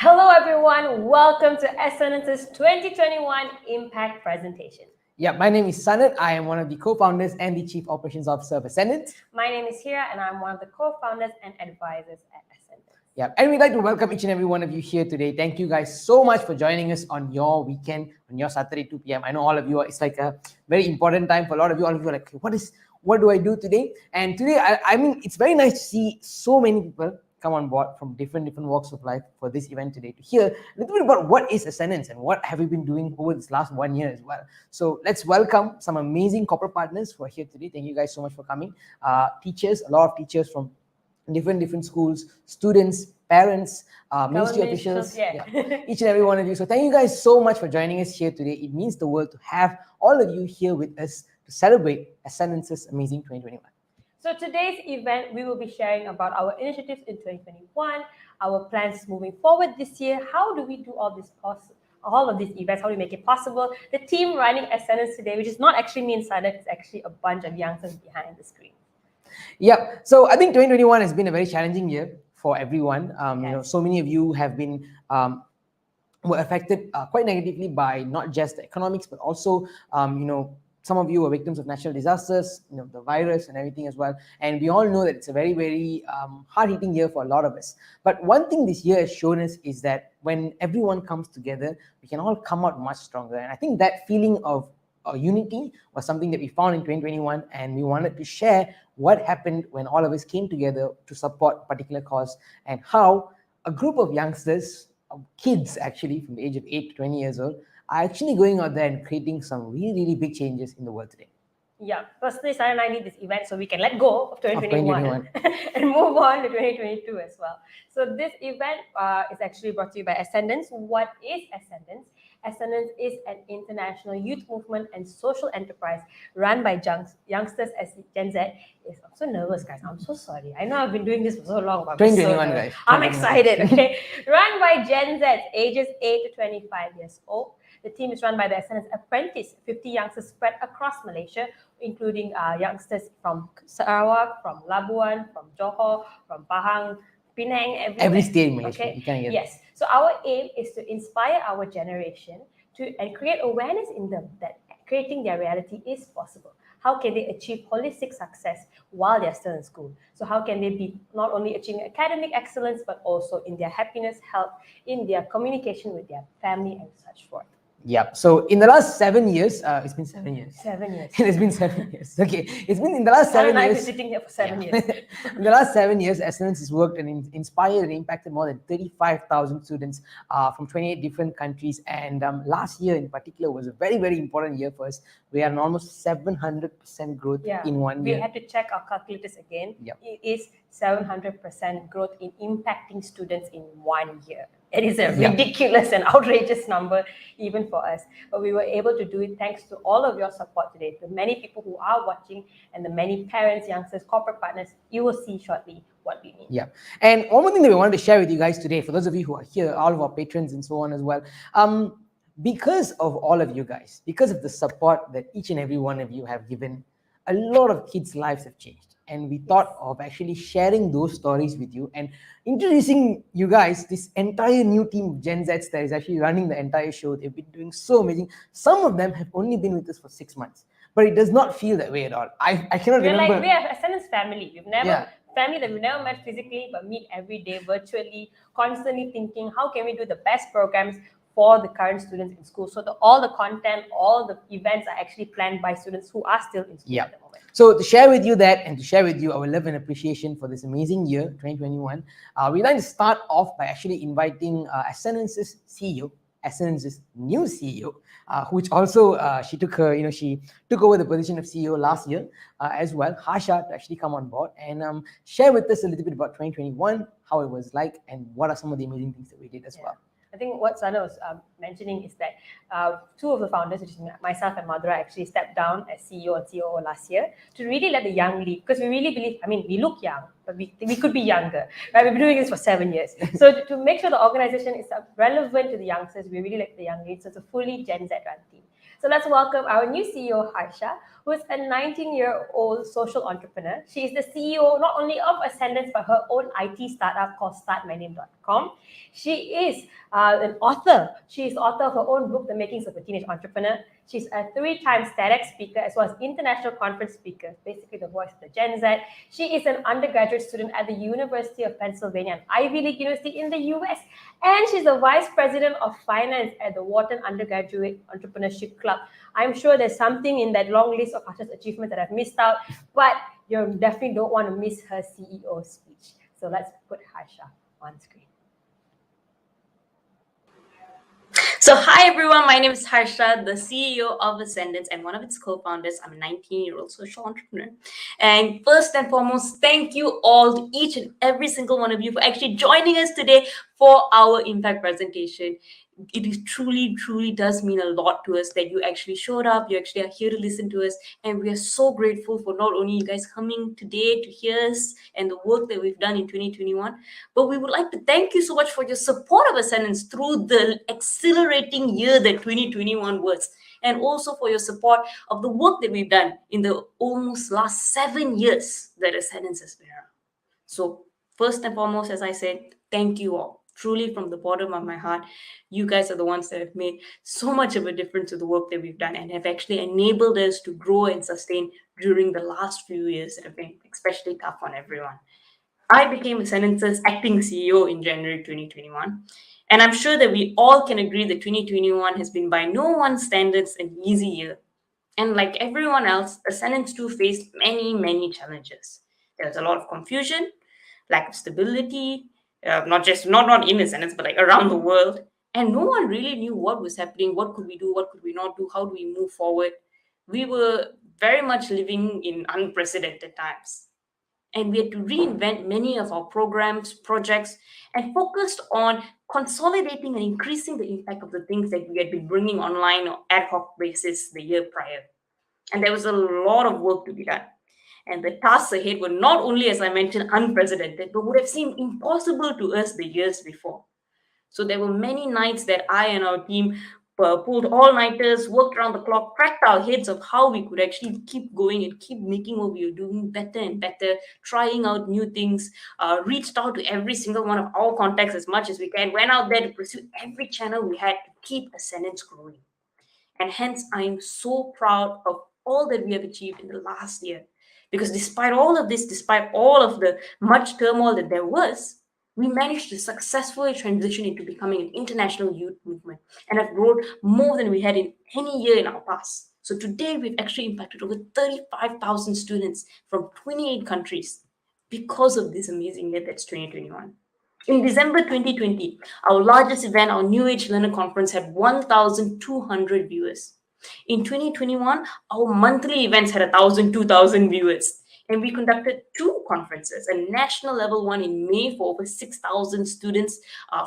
Hello everyone, welcome to Ascendance's 2021 Impact Presentation. Yeah, my name is Sanat. I am one of the co-founders and the Chief Operations Officer of Ascendance. My name is Hira and I'm one of the co-founders and advisors at Ascendance. Yeah, and we'd like to welcome each and every one of you here today. Thank you guys so much for joining us on your weekend, on your Saturday 2 p.m. I know all of you, it's like a very important time for a lot of you. All of you are like, what do I do today? And today, I mean, it's very nice to see so many people come on board from different walks of life for this event today to hear a little bit about what is Ascendance and what have we been doing over this last 1 year as well. So let's welcome some amazing corporate partners who are here today. Thank you guys so much for coming. Teachers, a lot of teachers from different schools, students, parents, ministry officials, each and every one of you. So thank you guys so much for joining us here today. It means the world to have all of you here with us to celebrate Ascendance's amazing 2021. So today's event, we will be sharing about our initiatives in 2021, our plans moving forward this year. How do we do all of these events? How do we make it possible? The team running Ascendance today, which is not actually me inside it, it's actually a bunch of youngsters behind the screen. Yeah, so I think 2021 has been a very challenging year for everyone. You know, so many of you have been were affected quite negatively by not just the economics, but also you know, some of you are victims of natural disasters, you know, the virus and everything as well. And we all know that it's a very hard-hitting year for a lot of us. But one thing this year has shown us is that when everyone comes together, we can all come out much stronger. And I think that feeling of unity was something that we found in 2021, and we wanted to share what happened when all of us came together to support a particular cause, and how a group of youngsters, kids actually from the age of 8 to 20 years old, are actually going out there and creating some really big changes in the world today. Yeah, personally, Sarah and I need this event so we can let go of 2021 and move on to 2022 as well. So this event is actually brought to you by Ascendance. What is Ascendance? Ascendance is an international youth movement and social enterprise run by youngsters as Gen Z. I'm so nervous, guys. I'm so sorry. I know I've been doing this for so long, but 2021, guys. I'm excited, okay? Run by Gen Z, ages 8 to 25 years old. The team is run by the Ascendance Apprentice, 50 youngsters spread across Malaysia, including youngsters from Sarawak, from Labuan, from Johor, from Pahang, Penang, every state in Malaysia. Okay? You can get yes. So our aim is to inspire our generation and create awareness in them that creating their reality is possible. How can they achieve holistic success while they're still in school? So how can they be not only achieving academic excellence, but also in their happiness, health, in their communication with their family and such forth. Yeah. So in the last 7 years, it's been 7 years. 7 years. It's been 7 years. Okay. It's been in the last 7 years. I've been sitting here for 7 years. In the last 7 years, Ascendance has worked and inspired and impacted more than 35,000 students from 28 different countries. And last year in particular was a very important year for us. We had an almost 700% growth in 1 year. We had to check our calculators again. Yep. It is 700% growth in impacting students in 1 year. It is a ridiculous and outrageous number even for us. But we were able to do it thanks to all of your support today, the many people who are watching and the many parents, youngsters, corporate partners. You will see shortly what we mean. Yeah. And one more thing that we wanted to share with you guys today, for those of you who are here, all of our patrons and so on as well, because of all of you guys, because of the support that each and every one of you have given, a lot of kids' lives have changed. And we thought of actually sharing those stories with you and introducing you guys this entire new team of Gen Zs that is actually running the entire show. They've been doing so amazing. Some of them have only been with us for 6 months, but it does not feel that way at all. I cannot remember. Like, we have Ascendance family. We've never family that we've never met physically, but meet every day virtually, constantly thinking, how can we do the best programs for the current students in school? So all the content, all the events are actually planned by students who are still in school at the moment. So to share with you that and to share with you our love and appreciation for this amazing year, 2021, we'd like to start off by actually inviting Ascendance's CEO, Ascendance's new CEO, which also she took over the position of CEO last year as well, Harsha, to actually come on board and share with us a little bit about 2021, how it was like, and what are some of the amazing things that we did as well. I think what Sana was mentioning is that two of the founders, which is myself and Madhura, actually stepped down as CEO and COO last year to really let the young lead, because we really believe, I mean, we look young, but we could be younger, right? We've been doing this for 7 years. So to make sure the organization is relevant to the youngsters, we really let the young lead. So it's a fully Gen Z run team. So let's welcome our new CEO, Harsha, who is a 19-year-old social entrepreneur. She is the CEO not only of Ascendance, but her own IT startup called StartMyName.com. She is an author. She is author of her own book, The Makings of a Teenage Entrepreneur. She's a 3-time TEDx speaker as well as international conference speaker, basically the voice of the Gen Z. She is an undergraduate student at the University of Pennsylvania, an Ivy League university in the US, and she's the vice president of finance at the Wharton Undergraduate Entrepreneurship Club. I'm sure there's something in that long list of Harsha's achievements that I've missed out, but you definitely don't want to miss her CEO speech. So let's put Harsha on screen. So hi everyone, my name is Harsha, the CEO of Ascendance and one of its co-founders. I'm a 19-year-old social entrepreneur. And first and foremost, thank you all to each and every single one of you for actually joining us today for our impact presentation. It is truly does mean a lot to us that you actually showed up, you actually are here to listen to us, and we are so grateful for not only you guys coming today to hear us and the work that we've done in 2021, but we would like to thank you so much for your support of Ascendance through the accelerating year that 2021 was, and also for your support of the work that we've done in the almost last 7 years that Ascendance has been around. So first and foremost, as I said, thank you all. Truly from the bottom of my heart, you guys are the ones that have made so much of a difference to the work that we've done and have actually enabled us to grow and sustain during the last few years that have been especially tough on everyone. I became Ascendance's acting CEO in January 2021. And I'm sure that we all can agree that 2021 has been by no one's standards an easy year. And like everyone else, Ascendance too faced many challenges. There was a lot of confusion, lack of stability, not in Ascendance, but like around the world. And no one really knew what was happening, what could we do, what could we not do, how do we move forward. We were very much living in unprecedented times. And we had to reinvent many of our programs, projects, and focused on consolidating and increasing the impact of the things that we had been bringing online on ad hoc basis the year prior. And there was a lot of work to be done. And the tasks ahead were not only, as I mentioned, unprecedented, but would have seemed impossible to us the years before. So there were many nights that I and our team pulled all-nighters, worked around the clock, cracked our heads of how we could actually keep going and keep making what we were doing better and better, trying out new things, reached out to every single one of our contacts as much as we can, went out there to pursue every channel we had to keep Ascendance growing. And hence, I am so proud of all that we have achieved in the last year. Because despite all of this, despite all of the much turmoil that there was, we managed to successfully transition into becoming an international youth movement and have grown more than we had in any year in our past. So today, we've actually impacted over 35,000 students from 28 countries because of this amazing year that's 2021. In December 2020, our largest event, our New Age Learner Conference, had 1,200 viewers. In 2021, our monthly events had 1,000, 2,000 viewers. And we conducted 2 conferences, a national level one in May for over 6,000 students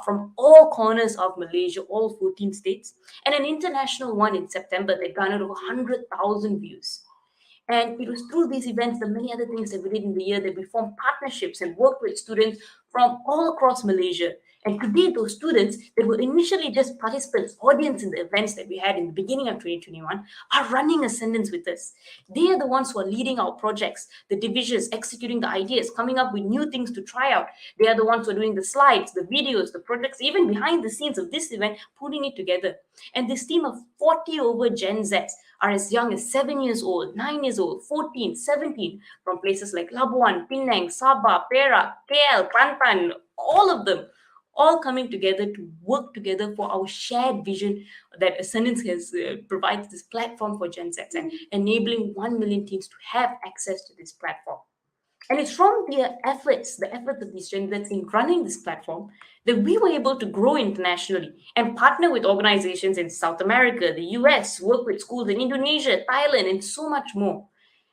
from all corners of Malaysia, all 14 states, and an international one in September that garnered over 100,000 views. And it was through these events and many other things that we did in the year that we formed partnerships and worked with students from all across Malaysia. And today, those students that were initially just participants, audience in the events that we had in the beginning of 2021, are running Ascendance with us. They are the ones who are leading our projects, the divisions, executing the ideas, coming up with new things to try out. They are the ones who are doing the slides, the videos, the projects, even behind the scenes of this event, putting it together. And this team of 40 over Gen Zs are as young as 7 years old, 9 years old, 14, 17, from places like Labuan, Penang, Sabah, Perak, KL, Kelantan, all of them, all coming together to work together for our shared vision that Ascendance has provides this platform for Gen Zs and enabling 1 million teams to have access to this platform. And it's from the efforts of these Gen Zs in running this platform that we were able to grow internationally and partner with organizations in South America, the US, work with schools in Indonesia, Thailand, and so much more.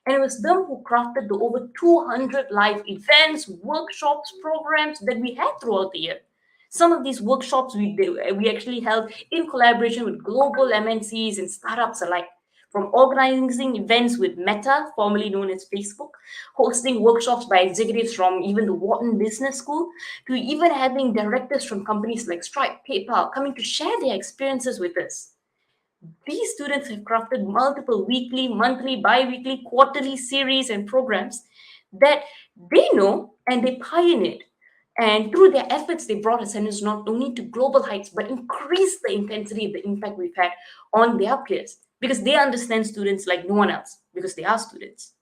And it was them who crafted the over 200 live events, workshops, programs that we had throughout the year. Some of these workshops we actually held in collaboration with global MNCs and startups alike, from organizing events with Meta, formerly known as Facebook, hosting workshops by executives from even the Wharton Business School, to even having directors from companies like Stripe, PayPal coming to share their experiences with us. These students have crafted multiple weekly, monthly, bi-weekly, quarterly series and programs that they know and they pioneered. And through their efforts, they brought Ascendance not only to global heights, but increased the intensity of the impact we've had on their peers because they understand students like no one else because they are students.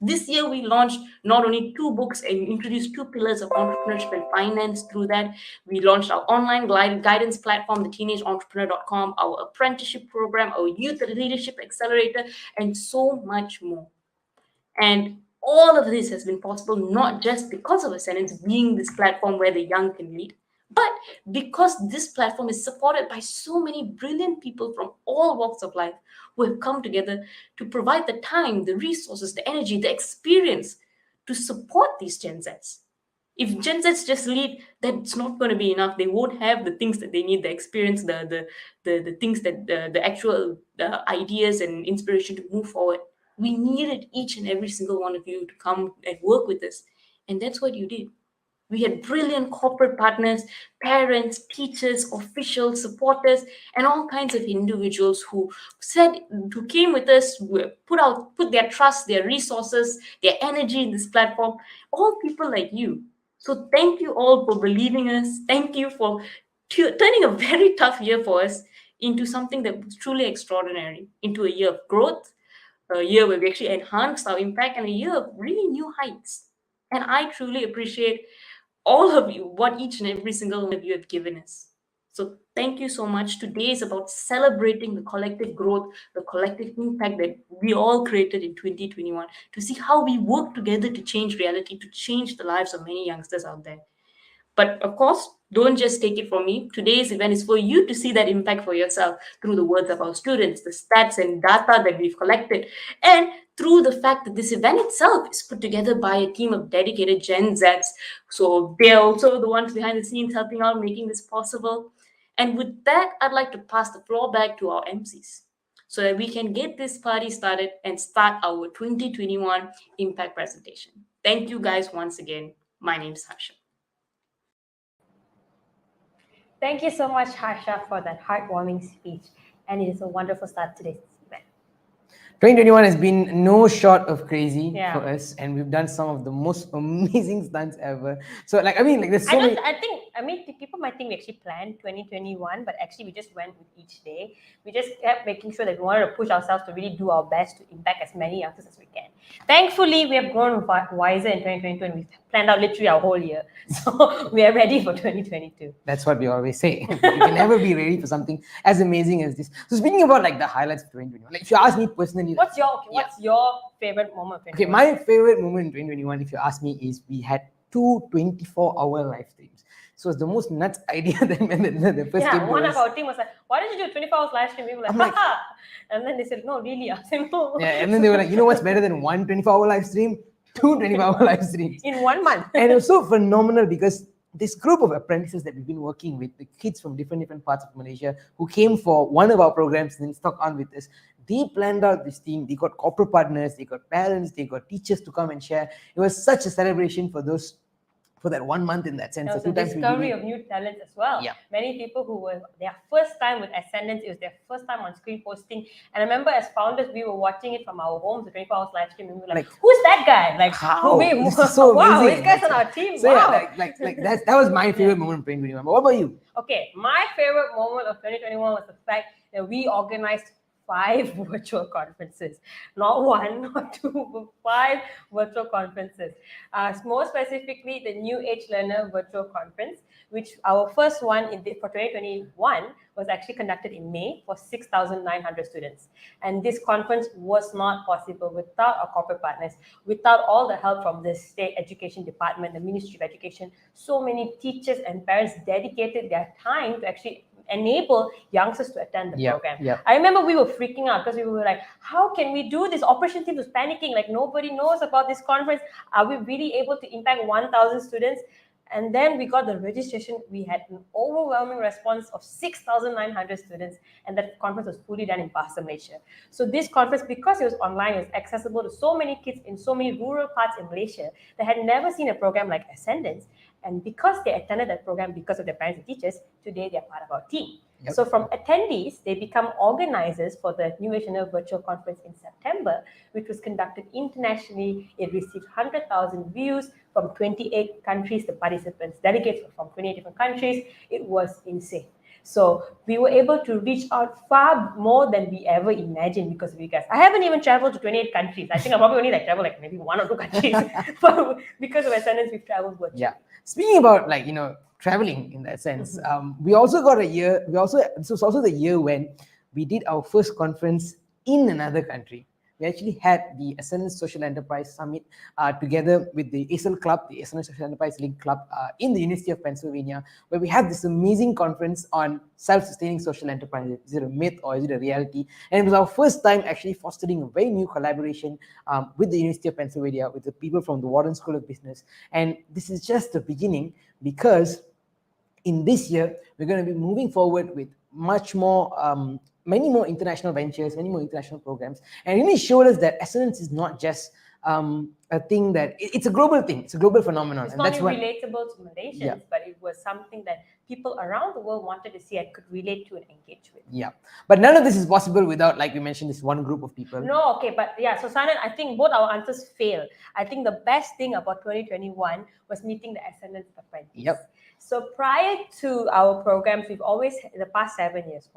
This year, we launched not only 2 books and introduced 2 pillars of entrepreneurship and finance through that. We launched our online guidance platform, the teenageentrepreneur.com, our apprenticeship program, our youth leadership accelerator, and so much more. And all of this has been possible not just because of Ascendance being this platform where the young can lead, but because this platform is supported by so many brilliant people from all walks of life who have come together to provide the time, the resources, the energy, the experience to support these Gen Zs. If Gen Zs just lead, that's not going to be enough. They won't have the things that they need, the experience, the things that the actual ideas and inspiration to move forward. We needed each and every single one of you to come and work with us, and that's what you did. We had brilliant corporate partners, parents, teachers, officials, supporters, and all kinds of individuals who came with us, who put their trust, their resources, their energy in this platform. All people like you. So thank you all for believing us. Thank you for turning a very tough year for us into something that was truly extraordinary, into a year of growth, a year where we actually enhanced our impact, and a year of really new heights. And I truly appreciate all of you, what each and every single one of you have given us. So thank you so much. Today is about celebrating the collective growth, the collective impact that we all created in 2021 to see how we work together to change reality, to change the lives of many youngsters out there. But of course, don't just take it from me. Today's event is for you to see that impact for yourself through the words of our students, the stats and data that we've collected, and through the fact that this event itself is put together by a team of dedicated Gen Zs. So they're also the ones behind the scenes helping out, making this possible. And with that, I'd like to pass the floor back to our MCs so that we can get this party started and start our 2021 impact presentation. Thank you guys once again. My name is Harsha. Thank you so much, Harsha, for that heartwarming speech. And it is a wonderful start to today's event. 2021 has been no short of crazy for us, and we've done some of the most amazing stunts ever. So, there's so many. People might think we actually planned 2021, but actually we just went with each day. We just kept making sure that we wanted to push ourselves to really do our best to impact as many youngsters as we can. Thankfully, we have grown wiser in 2022, and we've planned out literally our whole year. So we are ready for 2022. That's what we always say. You can never be ready for something as amazing as this. So speaking about the highlights of 2021, if you ask me personally, what's your favorite moment of 2021? Okay, my favorite moment in 2021, if you ask me, is we had 2 24-hour live streams. So it's the most nuts idea that the first yeah, game one of our team was like, why don't you do 24 hours live stream? We were like, haha. And then they said, no, really? I said, no. Yeah, and then they were like, you know what's better than 1 24-hour live stream? 2 24-hour live streams. In 1 month. And it was so phenomenal because this group of apprentices that we've been working with, the kids from different parts of Malaysia who came for one of our programs and then stuck on with us, they planned out this team. They got corporate partners, they got parents, they got teachers to come and share. It was such a celebration for that 1 month in that sense. It was a discovery of new talents as well. Yeah. Many people who were their first time with Ascendance, it was their first time on screen posting. And I remember as founders, we were watching it from our homes, the 24 hours live stream, and we were like, who's that guy? Like, how? This is so wow, amazing. this guy's on our team. So wow. that was my favorite moment of 2021. But what about you? Okay, my favorite moment of 2021 was the fact that we organized 5 virtual conferences, not 1 or 2, but 5 virtual conferences. More specifically, the New Age Learner Virtual Conference, which our first one for 2021 was actually conducted in May for 6,900 students. And this conference was not possible without our corporate partners, without all the help from the State Education Department, the Ministry of Education. So many teachers and parents dedicated their time to actually enable youngsters to attend the program. Yeah. I remember we were freaking out because we were like, how can we do this? Operation team was panicking, like nobody knows about this conference. Are we really able to impact 1,000 students? And then we got the registration. We had an overwhelming response of 6,900 students, and that conference was fully done in Bahasa Malaysia. So this conference, because it was online, it was accessible to so many kids in so many rural parts in Malaysia that had never seen a program like Ascendance. And because they attended that program because of their parents and teachers, today they're part of our team. Yep. So from attendees, they become organizers for the New Age Dinner virtual conference in September, which was conducted internationally. It received 100,000 views from 28 countries. The participants, delegates were from 28 different countries. It was insane. So we were able to reach out far more than we ever imagined because of you guys. I haven't even traveled to 28 countries. I think I probably only traveled maybe 1 or 2 countries. But because of Ascendance, we've traveled virtually. Yeah. Speaking about traveling in that sense, we also got a year. This was also the year when we did our first conference in another country. We actually had the Ascendance Social Enterprise Summit together with the ASL Club, the Ascendance Social Enterprise Link Club in the University of Pennsylvania, where we had this amazing conference on self-sustaining social enterprises. Is it a myth or is it a reality? And it was our first time actually fostering a very new collaboration with the University of Pennsylvania, with the people from the Wharton School of Business. And this is just the beginning, because in this year, we're going to be moving forward with much more, many more international ventures, many more international programs. And it really showed us that Ascendance is not just a thing that, it's a global thing, it's a global phenomenon. It's and not that's only what, relatable to Malaysians, but it was something that people around the world wanted to see and could relate to and engage with. Yeah. But none of this is possible without, like we mentioned, this one group of people. No, okay, but yeah, so Sanan, I think both our answers fail. I think the best thing about 2021 was meeting the Ascendance Apprentice. Yep. So prior to our programs, we've always, in the past 7 years,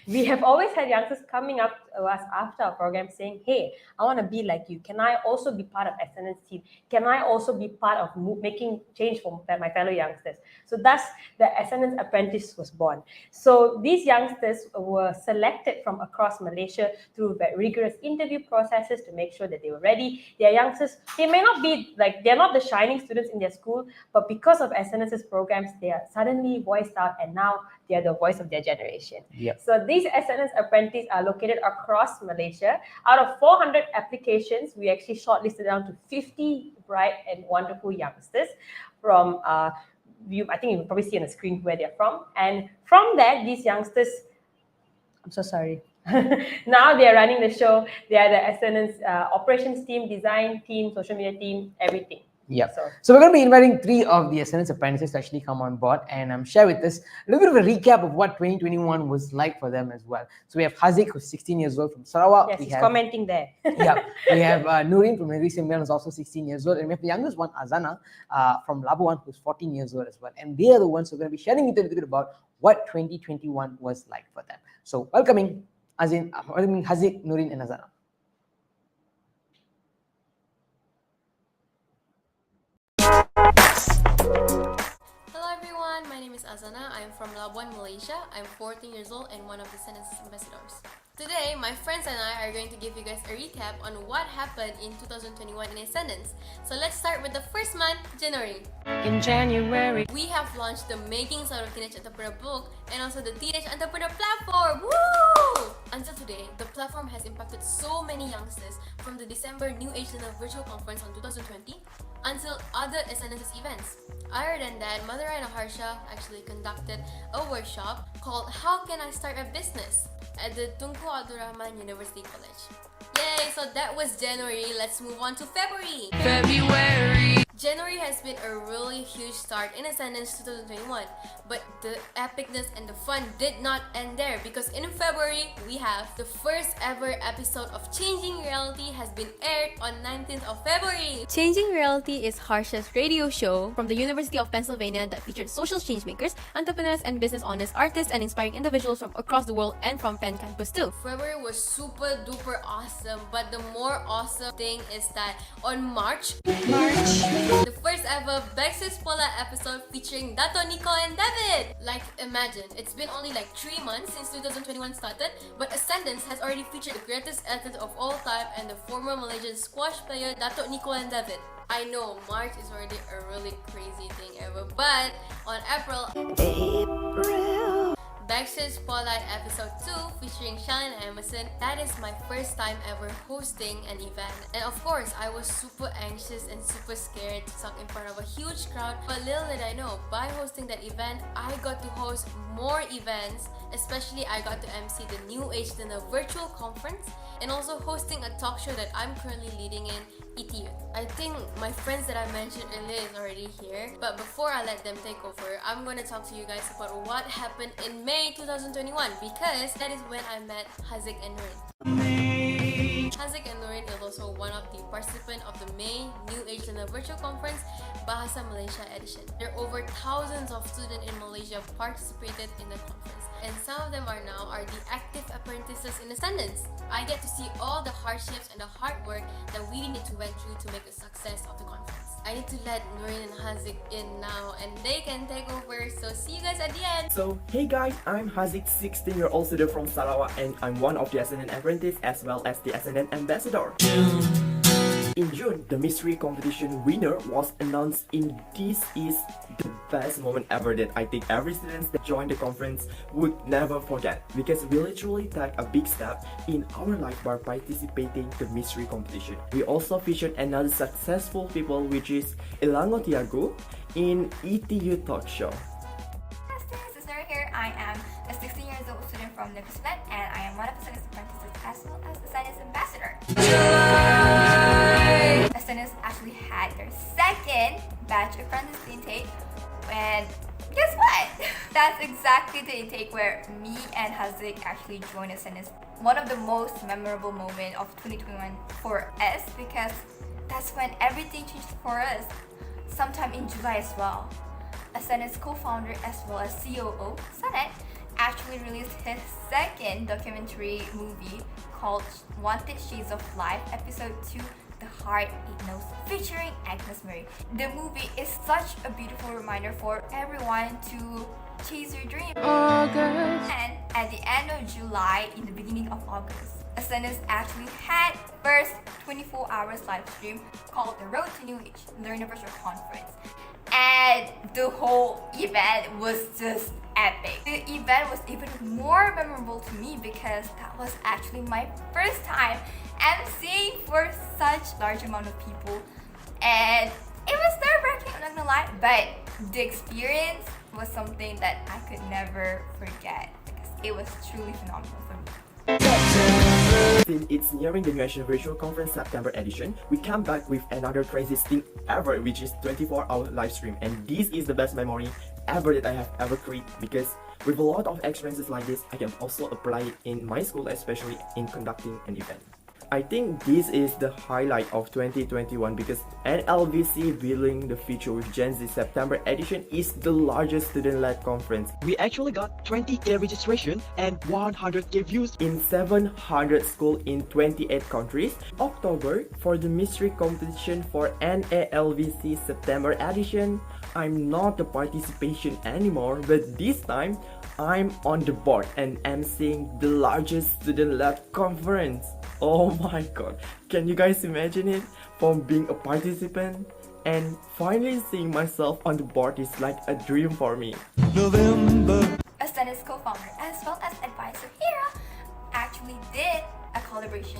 we have always had youngsters coming up to us after our program saying, hey, I want to be like you. Can I also be part of Ascendance team? Can I also be part of making change for my fellow youngsters? So thus, the Ascendance Apprentice was born. So these youngsters were selected from across Malaysia through rigorous interview processes to make sure that they were ready. They are youngsters. They may not be they're not the shining students in their school, but because of Ascendance's programs, they are suddenly voiced out, and now they are the voice of their generation. Yep. So these Ascendance apprentices are located across Malaysia. Out of 400 applications, we actually shortlisted down to 50 bright and wonderful youngsters from, I think you can probably see on the screen where they're from. And from that, these youngsters, I'm so sorry. Now they are running the show. They are the Ascendance operations team, design team, social media team, everything. Yeah. So we're going to be inviting 3 of the Ascendance apprentices to actually come on board and share with us a little bit of a recap of what 2021 was like for them as well. So we have Haziq, who's 16 years old from Sarawak. Yes, he's commenting there. Yeah. We have Nurin from Negeri Sembilan, who's also 16 years old. And we have the youngest one, Azana, from Labuan, who's 14 years old as well. And they are the ones who are going to be sharing with us a little bit about what 2021 was like for them. So welcoming Haziq, Nurin, and Azana. Hello everyone, my name is Azana. I'm from Labuan, Malaysia. I'm 14 years old and one of the Ascendance ambassadors. Today, my friends and I are going to give you guys a recap on what happened in 2021 in Ascendance. So let's start with the first month, January. In January, we have launched the Makings Out of Teenage Entrepreneur book and also the Teenage Entrepreneur platform. Woo! Until today, the platform has impacted so many youngsters from the December New Age Dinner virtual conference on 2020 until other Ascendance's events. Other than that, Mother and Harsha actually conducted a workshop called How Can I Start a Business at the Tunku Abdul Rahman University College. Yay! So that was January. Let's move on to February. January has been a really huge start in Ascendance 2021, but the epicness and the fun did not end there, because in February we have the first ever episode of Changing Reality has been aired on 19th of February. Changing Reality is Harsha's radio show from the University of Pennsylvania that featured social changemakers, entrepreneurs, and business owners, artists, and inspiring individuals from across the world and from Penn campus too. February was super duper awesome, but the more awesome thing is that on March, the first ever Backstage Pola episode featuring Dato, Nico, and David. Like, imagine, it's been only like 3 months since 2021 started, but Ascendance has already featured the greatest athletes of all time and the former Malaysian squash player Dato, Nico, and David. I know March is already a really crazy thing ever, but on April, Backstage Spotlight Episode 2 featuring Shalyn and Emerson. That is my first time ever hosting an event. And of course, I was super anxious and super scared to talk in front of a huge crowd. But little did I know, by hosting that event, I got to host more events. Especially, I got to MC the New Age Dinner virtual conference and also hosting a talk show that I'm currently leading in ET Youth. I think my friends that I mentioned earlier is already here, but before I let them take over, I'm going to talk to you guys about what happened in May 2021 because that is when I met Haziq and Nurin. Haziq and Nurin is also one of the participants of the May New Age Learner Virtual Conference Bahasa Malaysia edition. There are over thousands of students in Malaysia participated in the conference, and some of them are the active apprentices in Ascendance. I get to see all the hardships and the hard work that we need to went through to make a success of the conference. I need to let Nurin and Haziq in now and they can take over, so see you guys at the end! So, hey guys, I'm Haziq, 16-year-old student from Sarawak, and I'm one of the Ascendant apprentice as well as the Ascendant ambassador. In June, the mystery competition winner was announced in this is the best moment ever that I think every student that joined the conference would never forget, because we literally took a big step in our life by participating the mystery competition. We also featured another successful people, which is Elango Tiago in ETU talk show. This is Nora here. I am a 16 years old student from Nepal, and I am one of Ascendance apprentices as well as the Ascendance ambassador. Ascendance actually had their second batch apprentice intake, and guess what? That's exactly the intake where me and Haziq actually joined Ascendance. One of the most memorable moments of 2021 for us, because that's when everything changed for us. Sometime in July as well, Ascendance co-founder as well as COO, Sanet, actually released his second documentary movie called Wanted Shades of Life, Episode 2, The Heart It Knows, featuring Agnes Murray. The movie is such a beautiful reminder for everyone to chase your dream. And at the end of July, in the beginning of August, Ascendance actually had first 24 hours live stream called The Road to New Age Learner Virtual Conference. And the whole event was just epic. The event was even more memorable to me because that was actually my first time emceeing for such large amount of people, and it was nerve-wracking, I'm not gonna lie, but the experience was something that I could never forget because it was truly phenomenal for me. Since it's nearing the New Asian Virtual Conference September edition, we come back with another craziest thing ever, which is 24-hour live stream. And this is the best memory ever that I have ever created, because with a lot of experiences like this, I can also apply it in my school, especially in conducting an event. I think this is the highlight of 2021 because NLVC Building the Future with Gen Z September edition is the largest student-led conference. We actually got 20k registration and 100k views In 700 schools in 28 countries. October, for the mystery competition for NALVC September edition, I'm not the participation anymore, but this time I'm on the board and emceeing the largest student-led conference. Oh my god, can you guys imagine it? From being a participant and finally seeing myself on the board is like a dream for me. Ascendance co-founder as well as advisor Hira actually did a collaboration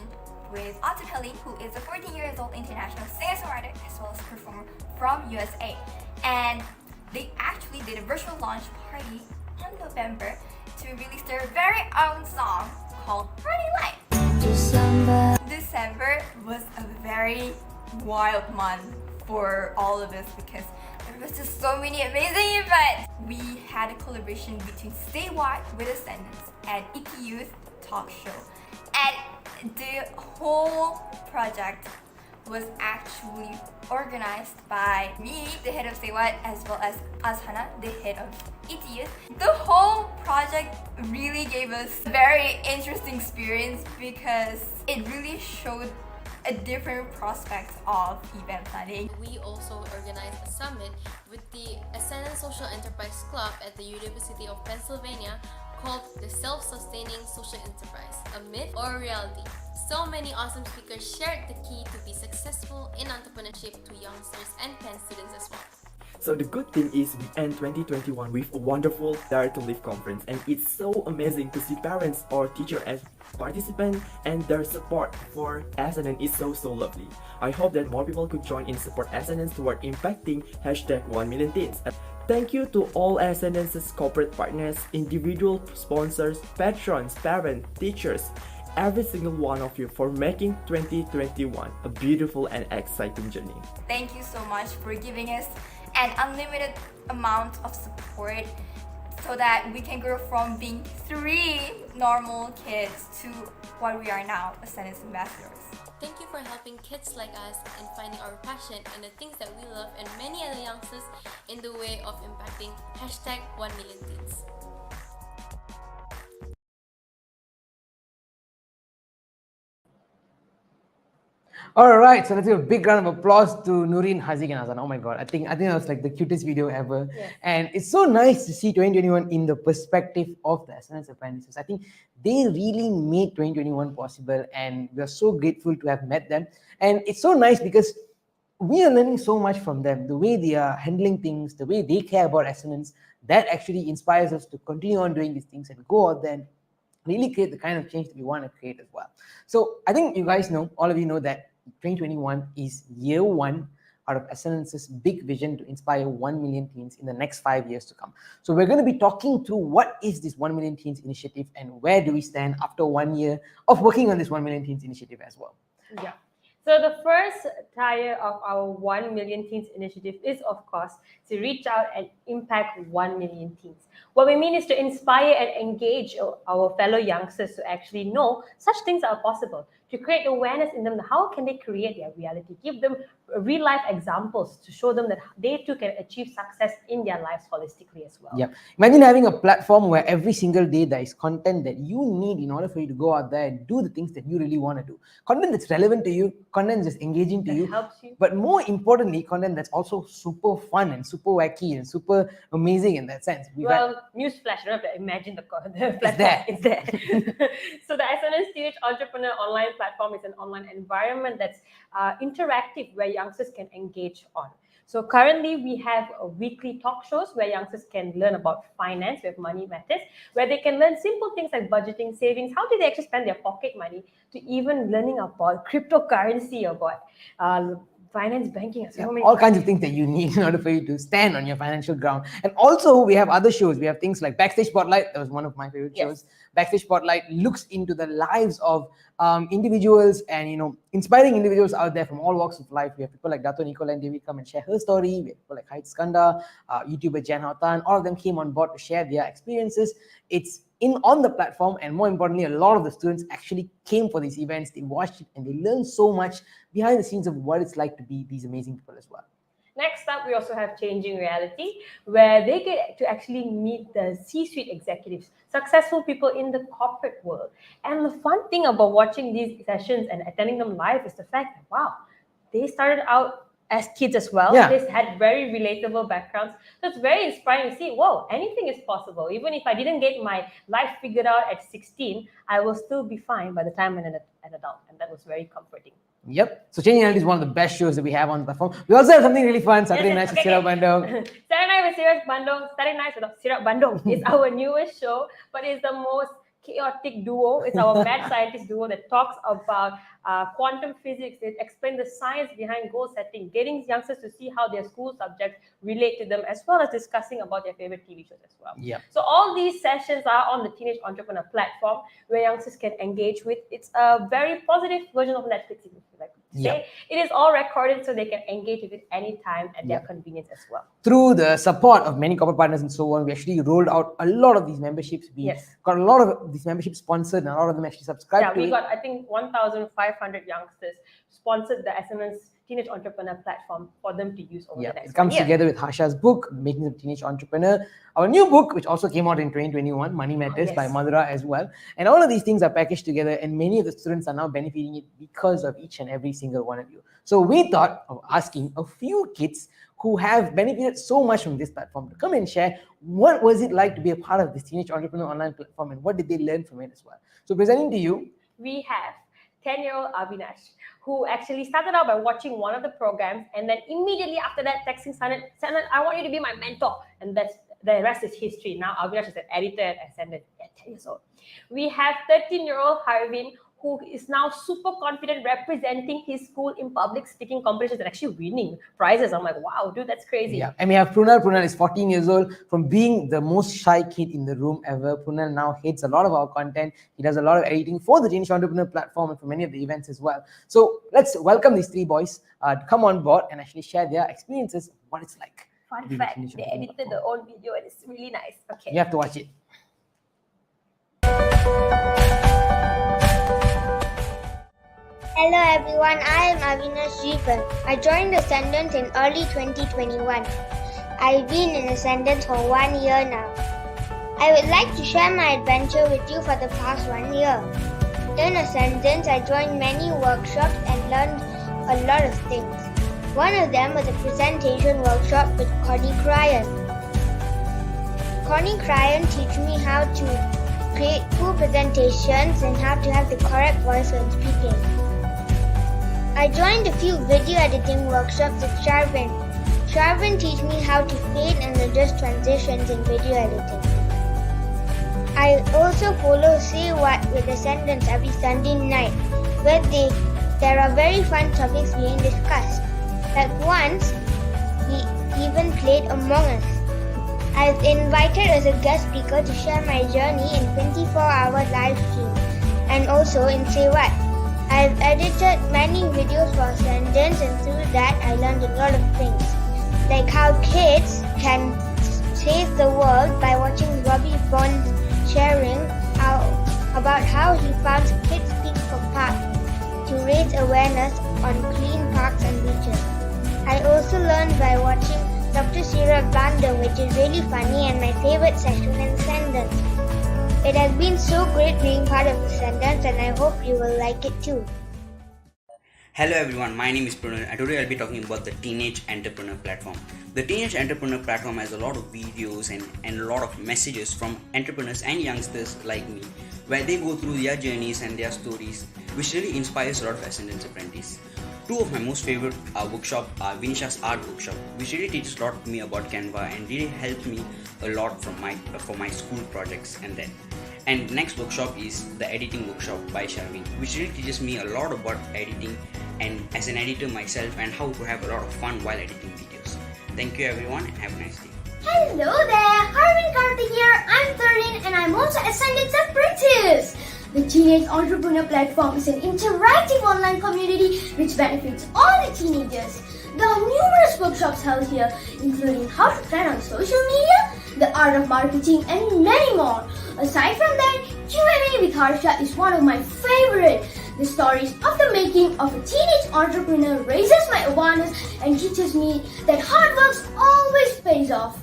with Autumn Helly, who is a 14 years old international singer-songwriter as well as performer from USA. And they actually did a virtual launch party on November to release their very own song called Running Light. December was a very wild month for all of us because there was just so many amazing events. We had a collaboration between Stay White with Ascendance and ET Youth Talk Show, and the whole project was actually organized by me, the head of Stay White, as well as Azhana, the head of ET Youth. The whole project really gave us a very interesting experience because it really showed a different prospect of event planning. We also organized a summit with the Ascendance Social Enterprise Club at the University of Pennsylvania called the Self-Sustaining Social Enterprise, a myth or a reality. So many awesome speakers shared the key to be successful in entrepreneurship to youngsters and Penn students as well. So the good thing is we end 2021 with a wonderful Dare to Live conference, and it's so amazing to see parents or teachers as participants, and their support for Ascendance is so lovely. I hope that more people could join in support Ascendance toward impacting #1 million teens. Thank you to all Ascendance's corporate partners, individual sponsors, patrons, parents, teachers, every single one of you for making 2021 a beautiful and exciting journey. Thank you so much for giving us an unlimited amount of support so that we can grow from being 3 normal kids to what we are now, Ascendance ambassadors. Thank you for helping kids like us in finding our passion and the things that we love, and many other youngsters in the way of impacting hashtag 1 million teens. All right, so let's give a big round of applause to Nureen, Haziq, and Azan. Oh my God, I think that was like the cutest video ever. Yes. And it's so nice to see 2021 in the perspective of the Ascendance apprentices. I think they really made 2021 possible, and we are so grateful to have met them. And it's so nice because we are learning so much from them. The way they are handling things, the way they care about Ascendance, that actually inspires us to continue on doing these things and go out there and really create the kind of change that we want to create as well. So I think you guys know, all of you know, that 2021 is year 1 out of Ascendance's big vision to inspire 1 million teens in the next 5 years to come. So we're going to be talking through what is this 1 million teens initiative and where do we stand after 1 year of working on this 1 million teens initiative as well. Yeah. So the first tier of our 1 million teens initiative is, of course, to reach out and impact 1 million teens. What we mean is to inspire and engage our fellow youngsters to actually know such things are possible, to create awareness in them. How can they create their reality? Give them real life examples to show them that they too can achieve success in their lives holistically as well. Yeah. Imagine having a platform where every single day there is content that you need in order for you to go out there and do the things that you really want to do. Content that's relevant to you, content that's engaging to you, helps you. But more importantly, content that's also super fun and super wacky and super amazing in that sense. Newsflash, you don't have to imagine the platform. It's there. It's there. So the Ascendance Teenage Entrepreneur online platform is an online environment that's interactive, where youngsters can engage on. So currently we have weekly talk shows where youngsters can learn about finance. We have Money Matters, where they can learn simple things like budgeting, savings, how do they actually spend their pocket money, to even learning about cryptocurrency, about finance, banking, all kinds of things that you need in order for you to stand on your financial ground. And also we have other shows. We have things like Backstage Spotlight. That was one of my favorite shows. Backstage Spotlight looks into the lives of individuals and inspiring individuals out there from all walks of life. We have people like Dato Nicole and Devi come and share her story. We have people like Haid Skanda, YouTuber Jan Hautan. All of them came on board to share their experiences. It's on the platform, and more importantly, a lot of the students actually came for these events. They watched it and they learned so much behind the scenes of what it's like to be these amazing people as well. Next up, we also have Changing Reality, where they get to actually meet the C-suite executives, successful people in the corporate world. And the fun thing about watching these sessions and attending them live is the fact that, wow, they started out as kids as well. Yeah. They had very relatable backgrounds. So it's very inspiring to see, whoa, anything is possible. Even if I didn't get my life figured out at 16, I will still be fine by the time I'm an adult. And that was very comforting. Yep. So Changing Reality is one of the best shows that we have on the platform. We also have something really fun, Saturday Nights with Sirap Bandung. Saturday Night with Sirap Bandung. Saturday Nights with Sirap Bandung is our newest show, but it's the most chaotic duo. It's our mad scientist duo that talks about quantum physics. They explain the science behind goal setting, getting youngsters to see how their school subjects relate to them, as well as discussing about their favorite TV shows as well. Yep. So all these sessions are on the Teenage Entrepreneur platform, where youngsters can engage with. It's a very positive version of Netflix, if you like to say. Yep. It is all recorded, so they can engage with it anytime at their convenience as well. Through the support of many corporate partners and so on, we actually rolled out a lot of these memberships. We got a lot of these memberships sponsored, and a lot of them actually subscribed to it. We got, I think, 1,500 youngsters sponsored the Ascendance Teenage Entrepreneur platform for them to use over the next 1 year. It comes together with Harsha's book, Making of a Teenage Entrepreneur, our new book, which also came out in 2021, Money Matters by Madhura as well. And all of these things are packaged together, and many of the students are now benefiting it because of each and every single one of you. So we thought of asking a few kids who have benefited so much from this platform to come and share what was it like to be a part of this Teenage Entrepreneur online platform, and what did they learn from it as well. So presenting to you, we have 10-year-old Avinash, who actually started out by watching one of the programs, and then immediately after that texting Sanat, I want you to be my mentor. And the rest is history. Now Avinash is an editor at Ascendance at 10 years old. We have 13-year-old Harvin, who is now super confident representing his school in public speaking competitions and actually winning prizes. I'm like, wow, dude, that's crazy. Yeah, and we have Prunal. Prunal is 14 years old. From being the most shy kid in the room ever, Prunal now hates a lot of our content. He does a lot of editing for the Teenage Entrepreneur platform and for many of the events as well. So let's welcome these three boys to come on board and actually share their experiences, what it's like. Fun fact, they edited their own video and it's really nice. Okay. You have to watch it. Hello everyone, I am Avinash Jeevan. I joined Ascendance in early 2021. I've been in Ascendance for 1 year now. I would like to share my adventure with you for the past 1 year. In Ascendance, I joined many workshops and learned a lot of things. One of them was a presentation workshop with Connie Cryan. Connie Cryan teach me how to create cool presentations and how to have the correct voice when speaking. I joined a few video editing workshops with Sharvin. Sharvin teach me how to fade and adjust transitions in video editing. I also follow Say What with Ascendance every Sunday night, where there are very fun topics being discussed. Like once, we even played Among Us. I was invited as a guest speaker to share my journey in 24-hour live stream and also in Say What. I've edited many videos for Ascendance and through that I learned a lot of things. Like how kids can save the world by watching Robbie Bond sharing about how he founds Kids Speak for Park to raise awareness on clean parks and beaches. I also learned by watching Dr. Sira Blunder, which is really funny and my favorite session in Ascendance. It has been so great being part of Ascendance and I hope you will like it too. Hello everyone, my name is Prunal and today I'll be talking about the Teenage Entrepreneur platform. The Teenage Entrepreneur platform has a lot of videos and a lot of messages from entrepreneurs and youngsters like me, where they go through their journeys and their stories, which really inspires a lot of Ascendance apprentices. Two of my most favorite workshops are Vinisha's art workshop, which really teaches a lot to me about Canva and really helped me a lot for my school projects and that. And the next workshop is the editing workshop by Sharvin, which really teaches me a lot about editing and as an editor myself and how to have a lot of fun while editing videos. Thank you everyone and have a nice day. Hello there, Harvin Karthik here. I'm 13 and I'm also Ascendance Apprentice. The Teenage Entrepreneur platform is an interactive online community which benefits all the teenagers. There are numerous workshops held here, including how to trend on social media, the art of marketing, and many more. Aside from that, Q&A with Harsha is one of my favorite. The stories of the making of a teenage entrepreneur raises my awareness and teaches me that hard work always pays off.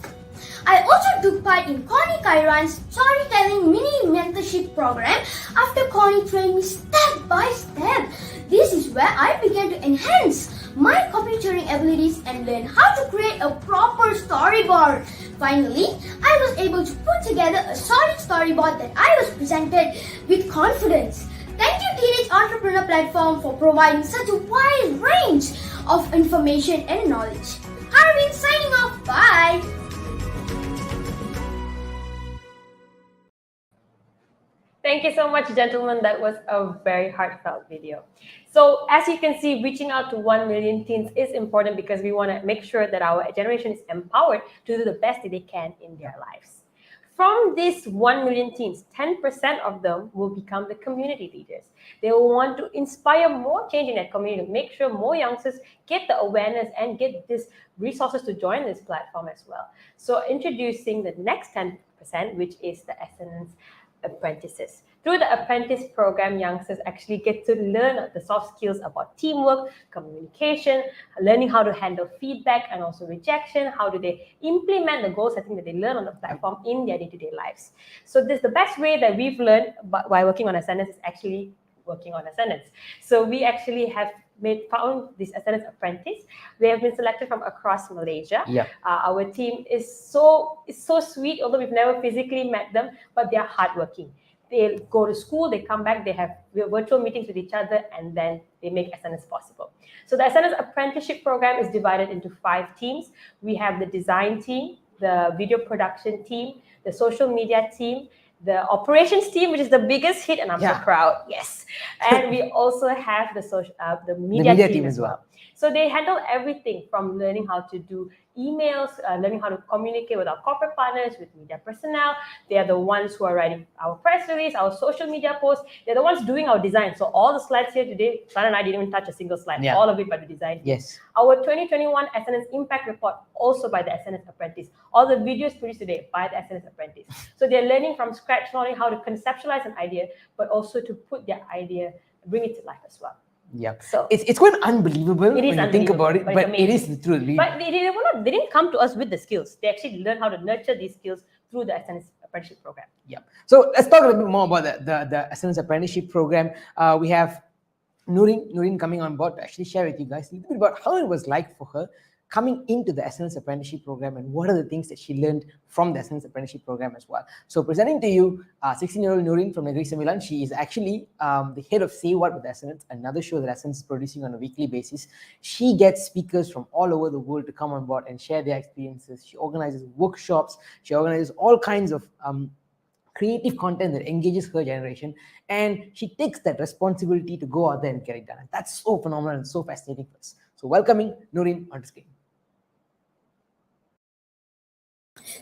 I also took part in Connie Kairan's storytelling mini mentorship program after Connie trained me step by step. This is where I began to enhance my computing abilities and learn how to create a proper storyboard. Finally, I was able to put together a solid storyboard that I was presented with confidence. Thank you Teenage Entrepreneur platform for providing such a wide range of information and knowledge. Harvin signing off. Bye. Thank you so much, gentlemen. That was a very heartfelt video. So as you can see, reaching out to 1 million teens is important because we want to make sure that our generation is empowered to do the best that they can in their lives. From these 1 million teens, 10% of them will become the community leaders. They will want to inspire more change in their community, make sure more youngsters get the awareness and get these resources to join this platform as well. So introducing the next 10%, which is the Ascendance apprentices. Through the apprentice program, youngsters actually get to learn the soft skills about teamwork, communication, learning how to handle feedback and also rejection. How do they implement the goal setting that they learn on the platform in their day-to-day lives? So this the best way that we've learned by working on Ascendance is actually working on Ascendance. So we actually have found this Ascendance apprentice. They have been selected from across Malaysia. Yeah. Our team is so sweet, although we've never physically met them, but they are hardworking. They go to school, they come back, they have virtual meetings with each other, and then they make Ascendance possible. So the Ascendance apprenticeship program is divided into 5 teams. We have the design team, the video production team, the social media team, the operations team, which is the biggest hit, and I'm so proud. Yes. And we also have the media team as well. So they handle everything from learning how to do emails, learning how to communicate with our corporate partners, with media personnel. They are the ones who are writing our press release, our social media posts. They're the ones doing our design. So all the slides here today, Sana and I didn't even touch a single slide. All of it by the design team. Yes. Our 2021 Ascendance Impact Report, also by the Ascendance Apprentice. All the videos produced today by the Ascendance Apprentice. So they're learning from scratch, not only how to conceptualize an idea, but also to put their idea, bring it to life as well. Yeah, so it's quite unbelievable when you think about it, but it is the truth. But they didn't come to us with the skills. They actually learned how to nurture these skills through the Ascendance Apprenticeship Program. Yeah. So let's talk a little bit more about the Ascendance Apprenticeship Program. We have Nurin coming on board to actually share with you guys a little bit about how it was like for her coming into the Ascendance Apprenticeship Program and what are the things that she learned from the Ascendance Apprenticeship Program as well. So presenting to you 16-year-old Nurin from Negeri Sembilan. She is actually the head of Say What with Ascendance, another show that Ascendance is producing on a weekly basis. She gets speakers from all over the world to come on board and share their experiences. She organizes workshops. She organizes all kinds of creative content that engages her generation, and she takes that responsibility to go out there and get it done. And that's so phenomenal and so fascinating for us. So welcoming Nurin onto screen.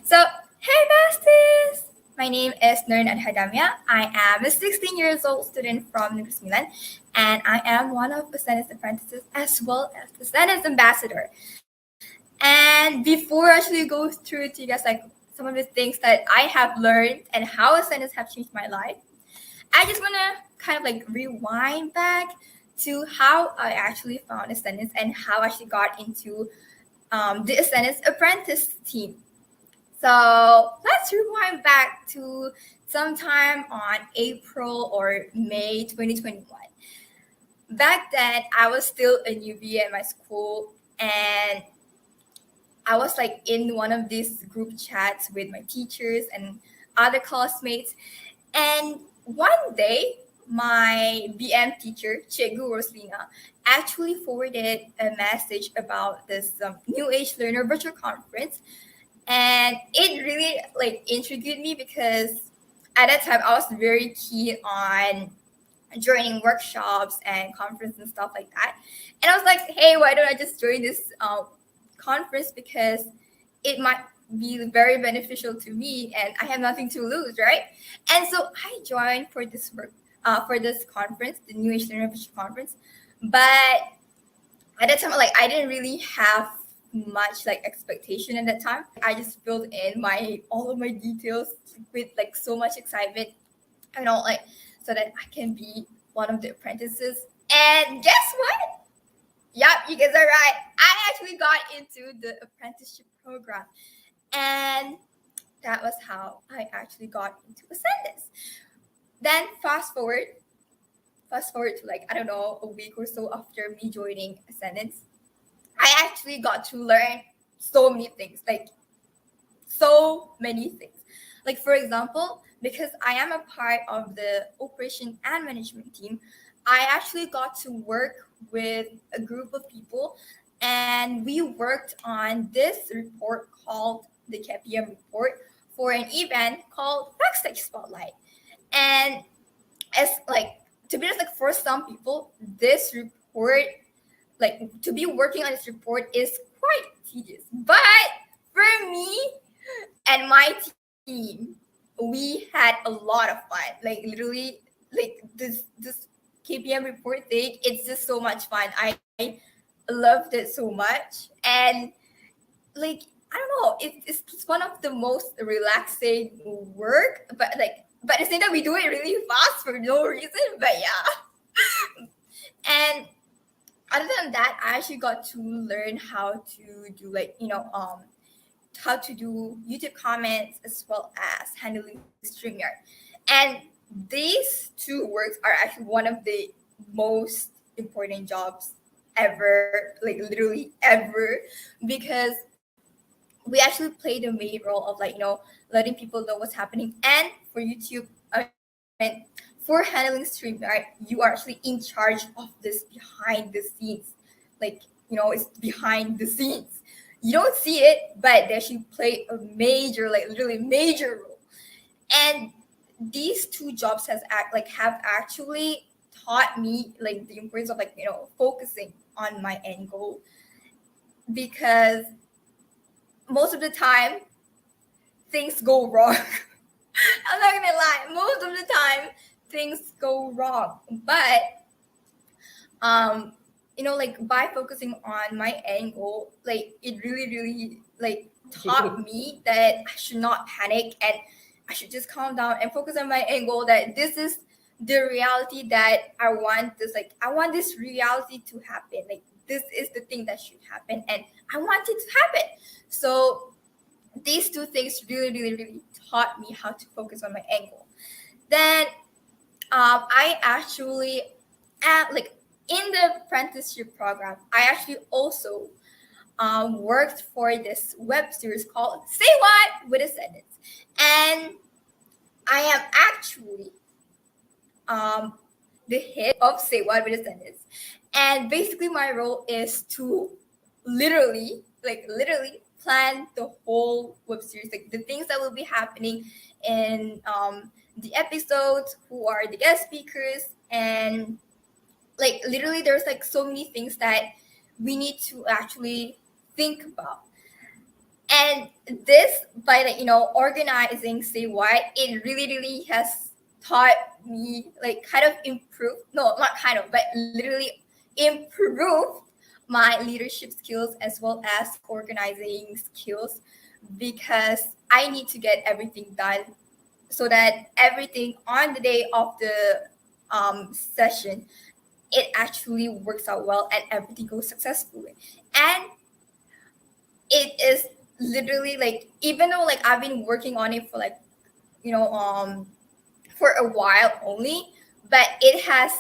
So, hey besties! My name is Nurin Adhadamia. I am a 16 years old student from Negeri Sembilan, and I am one of Ascendance apprentices as well as the Ascendance ambassador. And before I actually go through to you guys like some of the things that I have learned and how Ascendance have changed my life, I just want to kind of like rewind back to how I actually found Ascendance and how I actually got into the Ascendance apprentice team. So let's rewind back to sometime on April or May 2021. Back then, I was still a newbie at my school, and I was like in one of these group chats with my teachers and other classmates. And one day, my BM teacher, Cikgu Roslina, actually forwarded a message about this New Age Learner virtual conference. And it really like intrigued me because at that time I was very keen on joining workshops and conferences and stuff like that. And I was like, hey, why don't I just join this conference, because it might be very beneficial to me and I have nothing to lose, right? And so I joined for this conference, the New Age Learner Conference. But at that time, like I didn't really have much like expectation at that time. I just filled in all of my details with like so much excitement, you know, like so that I can be one of the apprentices. And guess what? Yep, you guys are right. I actually got into the apprenticeship program, and that was how I actually got into Ascendance. Then fast forward to like, I don't know, a week or so after me joining Ascendance, I actually got to learn so many things. Like, for example, because I am a part of the operation and management team, I actually got to work with a group of people, and we worked on this report called the KPM report for an event called Backstage Spotlight. And as like, to be honest, like for some people, this report, like to be working on this report is quite tedious. But for me and my team, we had a lot of fun. Like literally, like this KPM report thing, it's just so much fun. I loved it so much. And like, I don't know, it's one of the most relaxing work, but at the same time we do it really fast for no reason. But yeah. And other than that, I actually got to learn how to do how to do YouTube comments as well as handling StreamYard. And these two works are actually one of the most important jobs ever, like literally ever, because we actually play the main role of letting people know what's happening. And for YouTube, for handling StreamYard, you are actually in charge of this behind the scenes. It's behind the scenes. You don't see it, but they actually play a major, literally major role. And these two jobs have actually taught me like the importance of focusing on my end goal, because most of the time things go wrong. I'm not gonna lie, most of the time things go wrong, but by focusing on my end goal, like it really taught me that I should not panic and I should just calm down and focus on my end goal, that this is the reality that I want. I want this reality to happen. Like this is the thing that should happen and I want it to happen. So these two things really taught me how to focus on my end goal. Then I actually in the apprenticeship program, I actually also worked for this web series called Say What with Ascendance. And I am actually the head of Say What with Ascendance. And basically my role is to literally plan the whole web series, like the things that will be happening in the episodes, who are the guest speakers, and like literally there's like so many things that we need to actually think about. And this, by organizing Say What, it really has taught me literally improved my leadership skills as well as organizing skills, because I need to get everything done so that everything on the day of the session, it actually works out well and everything goes successfully. And it is literally even though I've been working on it for for a while only, but it has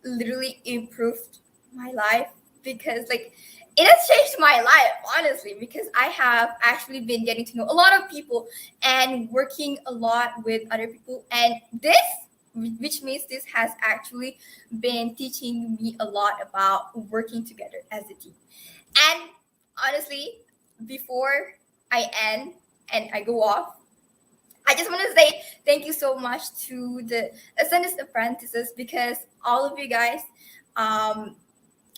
literally improved my life, because it has changed my life, honestly, because I have actually been getting to know a lot of people and working a lot with other people. And which means this has actually been teaching me a lot about working together as a team. And honestly, before I end and I go off, I just want to say thank you so much to the Ascendance apprentices, because all of you guys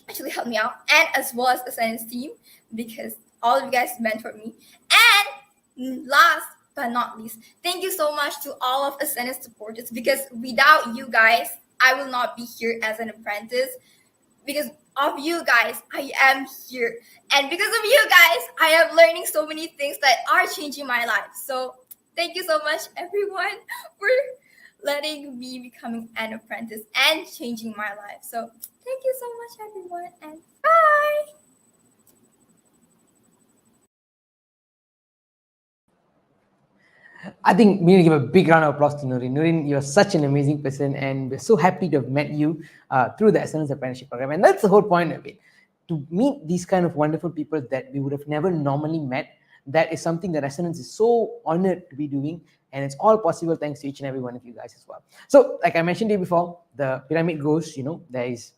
actually helped me out, and as well as Ascendance team, because all of you guys mentored me. And last but not least, thank you so much to all of Ascendance supporters, because without you guys, I will not be here as an apprentice. Because of you guys, I am here. And because of you guys, I am learning so many things that are changing my life. So thank you so much, everyone, for letting me becoming an apprentice and changing my life. So thank you so much, everyone, and bye. I think we need to give a big round of applause to Nurin. Nurin, you're such an amazing person, and we're so happy to have met you through the Ascendance Apprenticeship Program. And that's the whole point of it, to meet these kind of wonderful people that we would have never normally met. That is something that Ascendance is so honored to be doing, and it's all possible thanks to each and every one of you guys as well. So, like I mentioned to you before, the pyramid goes, there is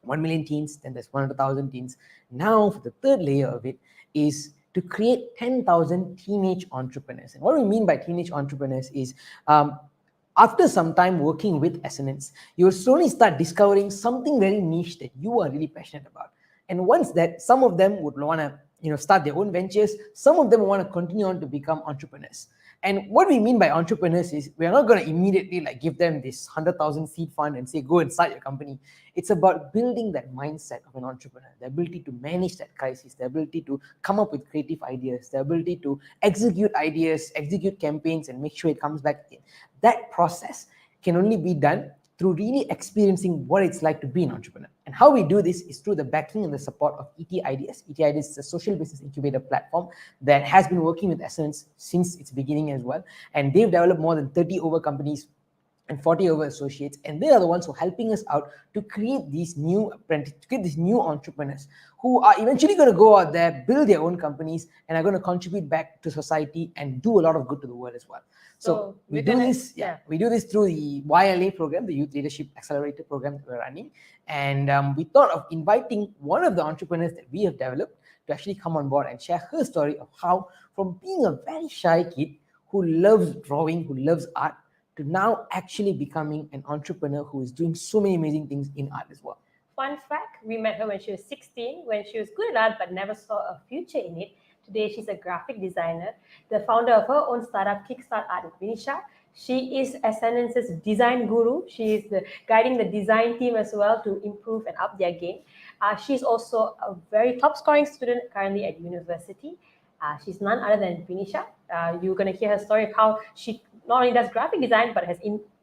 1 million teens, then there's 100,000 teens. Now, for the third layer of it is to create 10,000 teenage entrepreneurs. And what we mean by teenage entrepreneurs is after some time working with Ascendance, you will slowly start discovering something very niche that you are really passionate about. And once that, some of them would want to start their own ventures, some of them want to continue on to become entrepreneurs. And what we mean by entrepreneurs is we are not going to immediately give them this 100,000 seed fund and say, go and start your company. It's about building that mindset of an entrepreneur, the ability to manage that crisis, the ability to come up with creative ideas, the ability to execute ideas, execute campaigns, and make sure it comes back in. That process can only be done through really experiencing what it's like to be an entrepreneur. And how we do this is through the backing and the support of ET Ideas. ET Ideas is a social business incubator platform that has been working with Ascendance since its beginning as well. And they've developed more than 30 over companies and 40 over associates, and they are the ones who are helping us out to create these new apprentices, to create these new entrepreneurs who are eventually going to go out there, build their own companies, and are going to contribute back to society and do a lot of good to the world as well. So we do this, we do this through the YLA program, the Youth Leadership Accelerator program that we're running. And we thought of inviting one of the entrepreneurs that we have developed to actually come on board and share her story of how, from being a very shy kid who loves drawing, who loves art, to now actually becoming an entrepreneur who is doing so many amazing things in art as well? Fun fact, we met her when she was 16, when she was good at art but never saw a future in it. Today, she's a graphic designer, the founder of her own startup, Kickstart Art with Vinisha. She is Ascendance's design guru. She is guiding the design team as well to improve and up their game. She's also a very top scoring student currently at university. She's none other than Vinisha. You're going to hear her story of how she not only does graphic design but has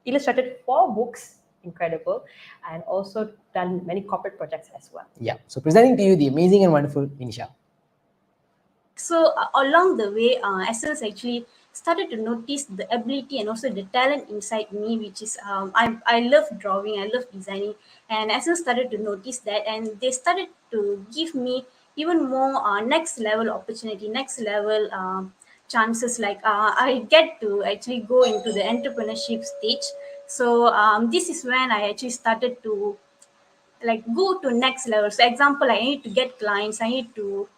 illustrated 4 books, incredible, and also done many corporate projects as well. Yeah, so presenting to you the amazing and wonderful Vinisha. So along the way, Essence actually started to notice the ability and also the talent inside me, which is I love drawing, I love designing, and Essence started to notice that, and they started to give me even more next level opportunity, next level chances. Like I get to actually go into the entrepreneurship stage. So this is when I actually started to like go to next level. So example, I need to get clients, I need to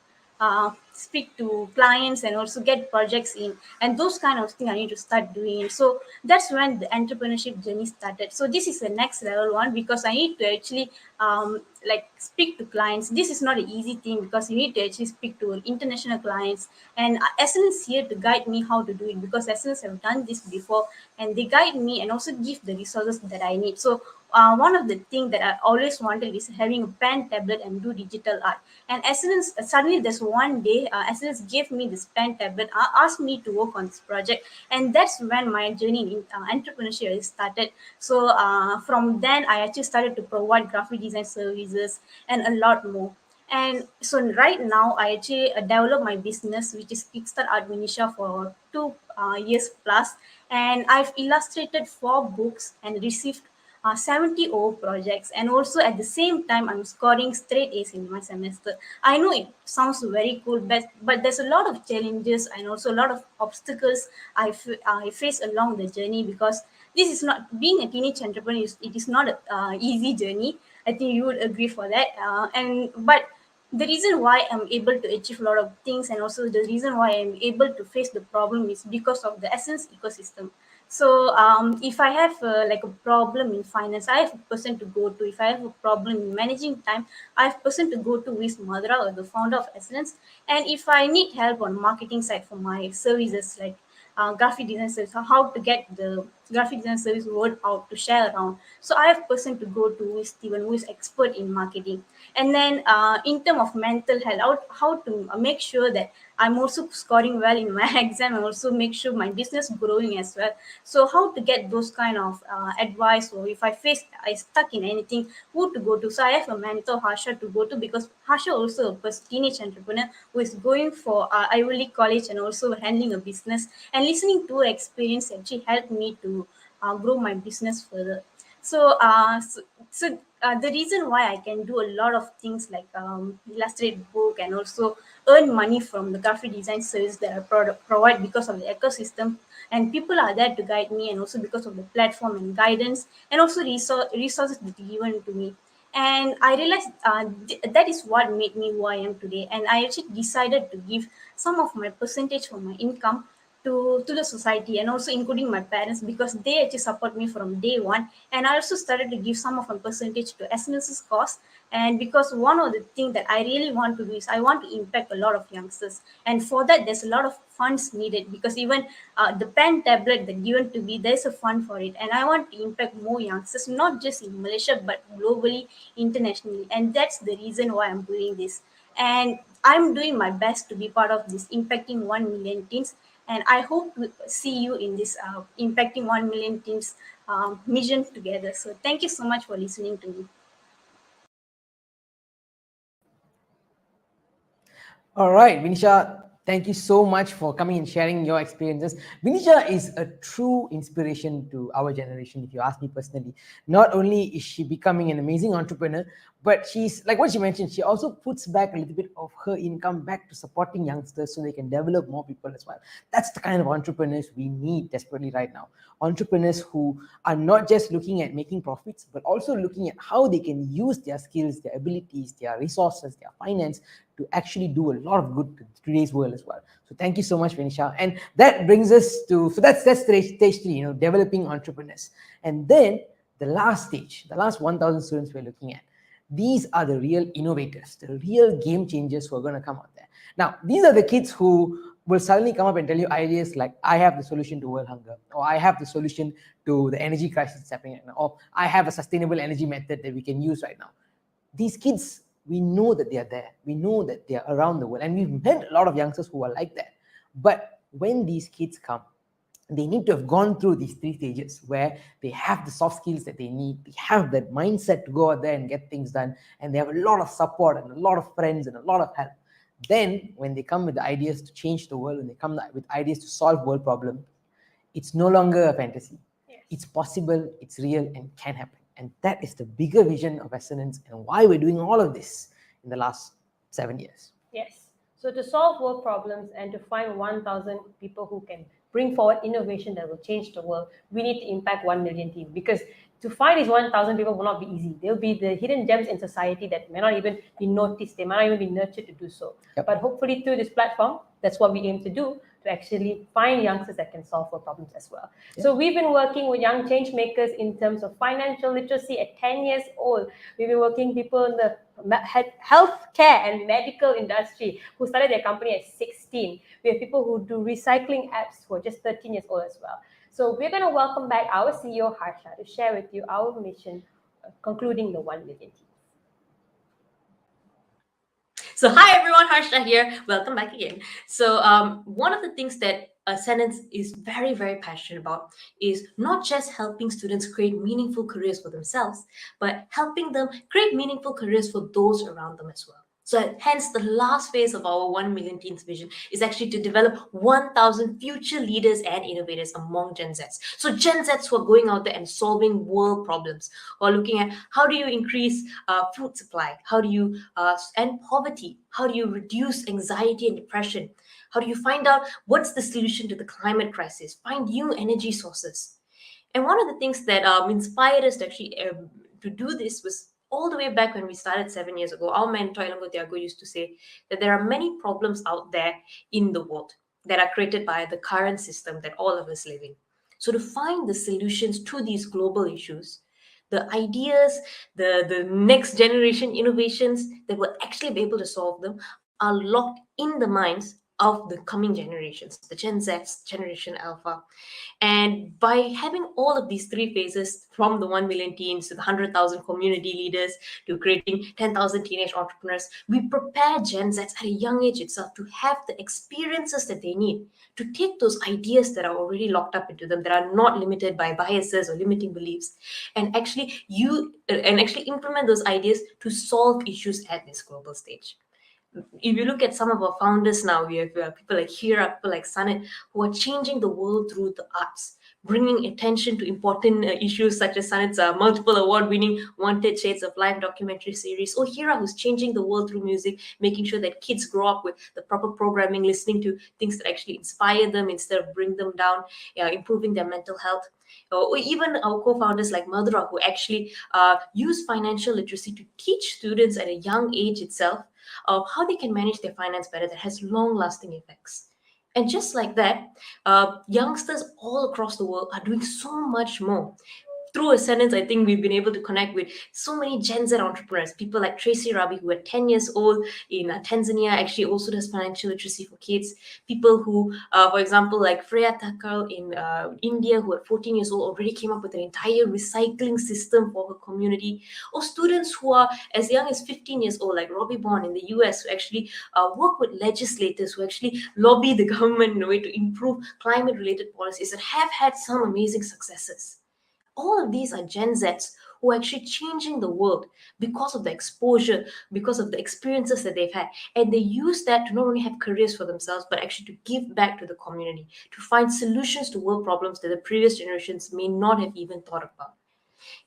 speak to clients and also get projects in, and those kind of things I need to start doing. So that's when the entrepreneurship journey started. So this is the next level one, because I need to actually like speak to clients. This is not an easy thing because you need to actually speak to international clients, and Essence here to guide me how to do it, because Essence have done this before and they guide me and also give the resources that I need. So one of the things that I always wanted is having a pen, tablet, and do digital art. And Essence, suddenly there's one day, Essence gave me this pen, tablet, asked me to work on this project, and that's when my journey in entrepreneurship started. So from then, I actually started to provide graphic design services and a lot more. And so right now, I actually developed my business, which is Kickstart Art Vinisha, for 2 years plus, and I've illustrated 4 books and received 70 projects, and also at the same time I'm scoring straight A's in my semester. I know it sounds very cool, but there's a lot of challenges and also a lot of obstacles I face along the journey, because this is not being a teenage entrepreneur. It is not an easy journey. I think you would agree for that. But the reason why I'm able to achieve a lot of things, and also the reason why I'm able to face the problem, is because of the Essence ecosystem. So if I have like a problem in finance, I have a person to go to. If I have a problem in managing time, I have a person to go to, who is Madhura, or the founder of Ascendance. And if I need help on marketing side for my services, like graphic design service, how to get the graphic design service word out to share around. So I have a person to go to, who is Steven, who is expert in marketing. And then in terms of mental health, how to make sure that I'm also scoring well in my exam, and also make sure my business growing as well. So how to get those kind of advice, or if I stuck in anything, who to go to. So I have a mentor, Harsha, to go to, because Harsha also a teenage entrepreneur who is going for Ivy League college and also handling a business. And listening to her experience actually helped me to grow my business further. So, the reason why I can do a lot of things like illustrate book and also earn money from the graphic design service that I provide, because of the ecosystem, and people are there to guide me, and also because of the platform and guidance, and also resources that are given to me. And I realized that is what made me who I am today. And I actually decided to give some of my percentage from my income to the society, and also including my parents, because they actually support me from day one. And I also started to give some of my percentage to Ascendance's cause. And because one of the things that I really want to do is I want to impact a lot of youngsters. And for that, there's a lot of funds needed, because even the pen tablet that given to me, there's a fund for it. And I want to impact more youngsters, not just in Malaysia, but globally, internationally. And that's the reason why I'm doing this. And I'm doing my best to be part of this impacting 1 million teens. And I hope to see you in this impacting 1 million teens mission together. So thank you so much for listening to me. All right, Vinisha, thank you so much for coming and sharing your experiences. Vinisha is a true inspiration to our generation, if you ask me personally. Not only is she becoming an amazing entrepreneur, But she's like what she mentioned, she also puts back a little bit of her income back to supporting youngsters so they can develop more people as well. That's the kind of entrepreneurs we need desperately right now. Entrepreneurs who are not just looking at making profits, but also looking at how they can use their skills, their abilities, their resources, their finance to actually do a lot of good to today's world as well. So thank you so much, Vinisha. And that brings us to, so that's stage 3, developing entrepreneurs. And then the last stage, the last 1,000 students we're looking at, these are the real innovators, the real game changers who are going to come out there. Now, these are the kids who will suddenly come up and tell you ideas like, I have the solution to world hunger, or I have the solution to the energy crisis that's happening right now, or I have a sustainable energy method that we can use right now. These kids, we know that they are there. We know that they are around the world. And we've met a lot of youngsters who are like that. But when these kids come, they need to have gone through these 3 stages where they have the soft skills that they need, they have that mindset to go out there and get things done, and they have a lot of support and a lot of friends and a lot of help. Then when they come with the ideas to change the world, when they come with ideas to solve world problems, it's no longer a fantasy. Yes. It's possible, it's real, and can happen. And that is the bigger vision of Ascendance and why we're doing all of this in the last 7 years. Yes. So to solve world problems and to find 1,000 people who can bring forward innovation that will change the world, we need to impact 1 million team, because to find these 1,000 people will not be easy. They'll be the hidden gems in society that may not even be noticed. They might not even be nurtured to do so. Yep. But hopefully through this platform, that's what we aim to do, to actually find youngsters that can solve world problems as well. Yep. So we've been working with young change makers in terms of financial literacy at 10 years old. We've been working people in the healthcare and medical industry who started their company at 16. We have people who do recycling apps who are just 13 years old as well. So we're going to welcome back our CEO Harsha to share with you our mission, concluding the 1 million teams. So hi everyone, Harsha here. Welcome back again. So one of the things that Ascendance is very, very passionate about is not just helping students create meaningful careers for themselves, but helping them create meaningful careers for those around them as well. So hence the last phase of our 1 million teens vision is actually to develop 1,000 future leaders and innovators among Gen Zs. So Gen Zs who are going out there and solving world problems, or looking at how do you increase food supply, how do you end poverty, how do you reduce anxiety and depression, how do you find out what's the solution to the climate crisis, find new energy sources. And one of the things that inspired us to actually to do this was all the way back when we started 7 years ago. Our mentor, Ilango Tiago, used to say that there are many problems out there in the world that are created by the current system that all of us live in. So to find the solutions to these global issues, the ideas, the next generation innovations that will actually be able to solve them are locked in the minds of the coming generations, the Gen Zs, Generation Alpha. And by having all of these 3 phases, from the 1 million teens to the 100,000 community leaders to creating 10,000 teenage entrepreneurs, we prepare Gen Zs at a young age itself to have the experiences that they need to take those ideas that are already locked up into them, that are not limited by biases or limiting beliefs, and actually implement those ideas to solve issues at this global stage. If you look at some of our founders now, we have people like Hira, people like Sanit, who are changing the world through the arts, bringing attention to important issues such as Sanit's multiple award-winning Wanted Shades of Life documentary series, or Hira, who's changing the world through music, making sure that kids grow up with the proper programming, listening to things that actually inspire them instead of bring them down, improving their mental health. Or even our co-founders like Madhura, who actually use financial literacy to teach students at a young age itself of how they can manage their finance better, that has long-lasting effects. And just like that, youngsters all across the world are doing so much more. Through Ascendance, I think we've been able to connect with so many Gen Z entrepreneurs, people like Tracy Rabi, who are 10 years old in Tanzania, actually also does financial literacy for kids. People who, for example, like Freya Thakkar in India, who at 14 years old already came up with an entire recycling system for her community. Or students who are as young as 15 years old, like Robbie Bond in the US, who actually work with legislators, who actually lobby the government in a way to improve climate-related policies that have had some amazing successes. All of these are Gen Zs who are actually changing the world because of the exposure, because of the experiences that they've had. And they use that to not only have careers for themselves, but actually to give back to the community, to find solutions to world problems that the previous generations may not have even thought about.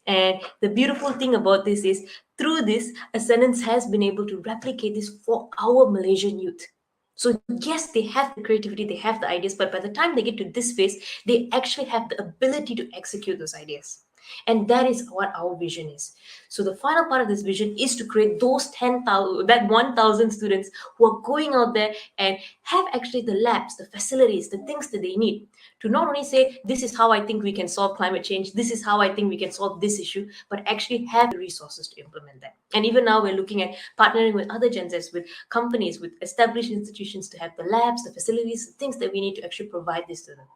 And the beautiful thing about this is, through this, Ascendance has been able to replicate this for our Malaysian youth. So yes, they have the creativity, they have the ideas, but by the time they get to this phase, they actually have the ability to execute those ideas. And that is what our vision is. So the final part of this vision is to create those 10,000, that 1,000 students who are going out there and have actually the labs, the facilities, the things that they need to not only say, this is how I think we can solve climate change, this is how I think we can solve this issue, but actually have the resources to implement that. And even now we're looking at partnering with other Gen Zs, with companies, with established institutions to have the labs, the facilities, the things that we need to actually provide this to them.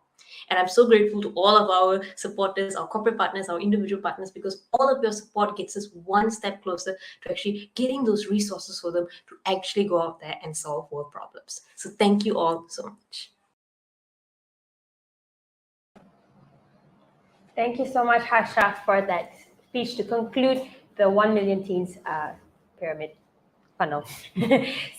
And I'm so grateful to all of our supporters, our corporate partners, our individual partners, because all of your support gets us one step closer to actually getting those resources for them to actually go out there and solve world problems. So thank you all so much. Thank you so much, Harsha, for that speech to conclude the 1 million teens pyramid funnel.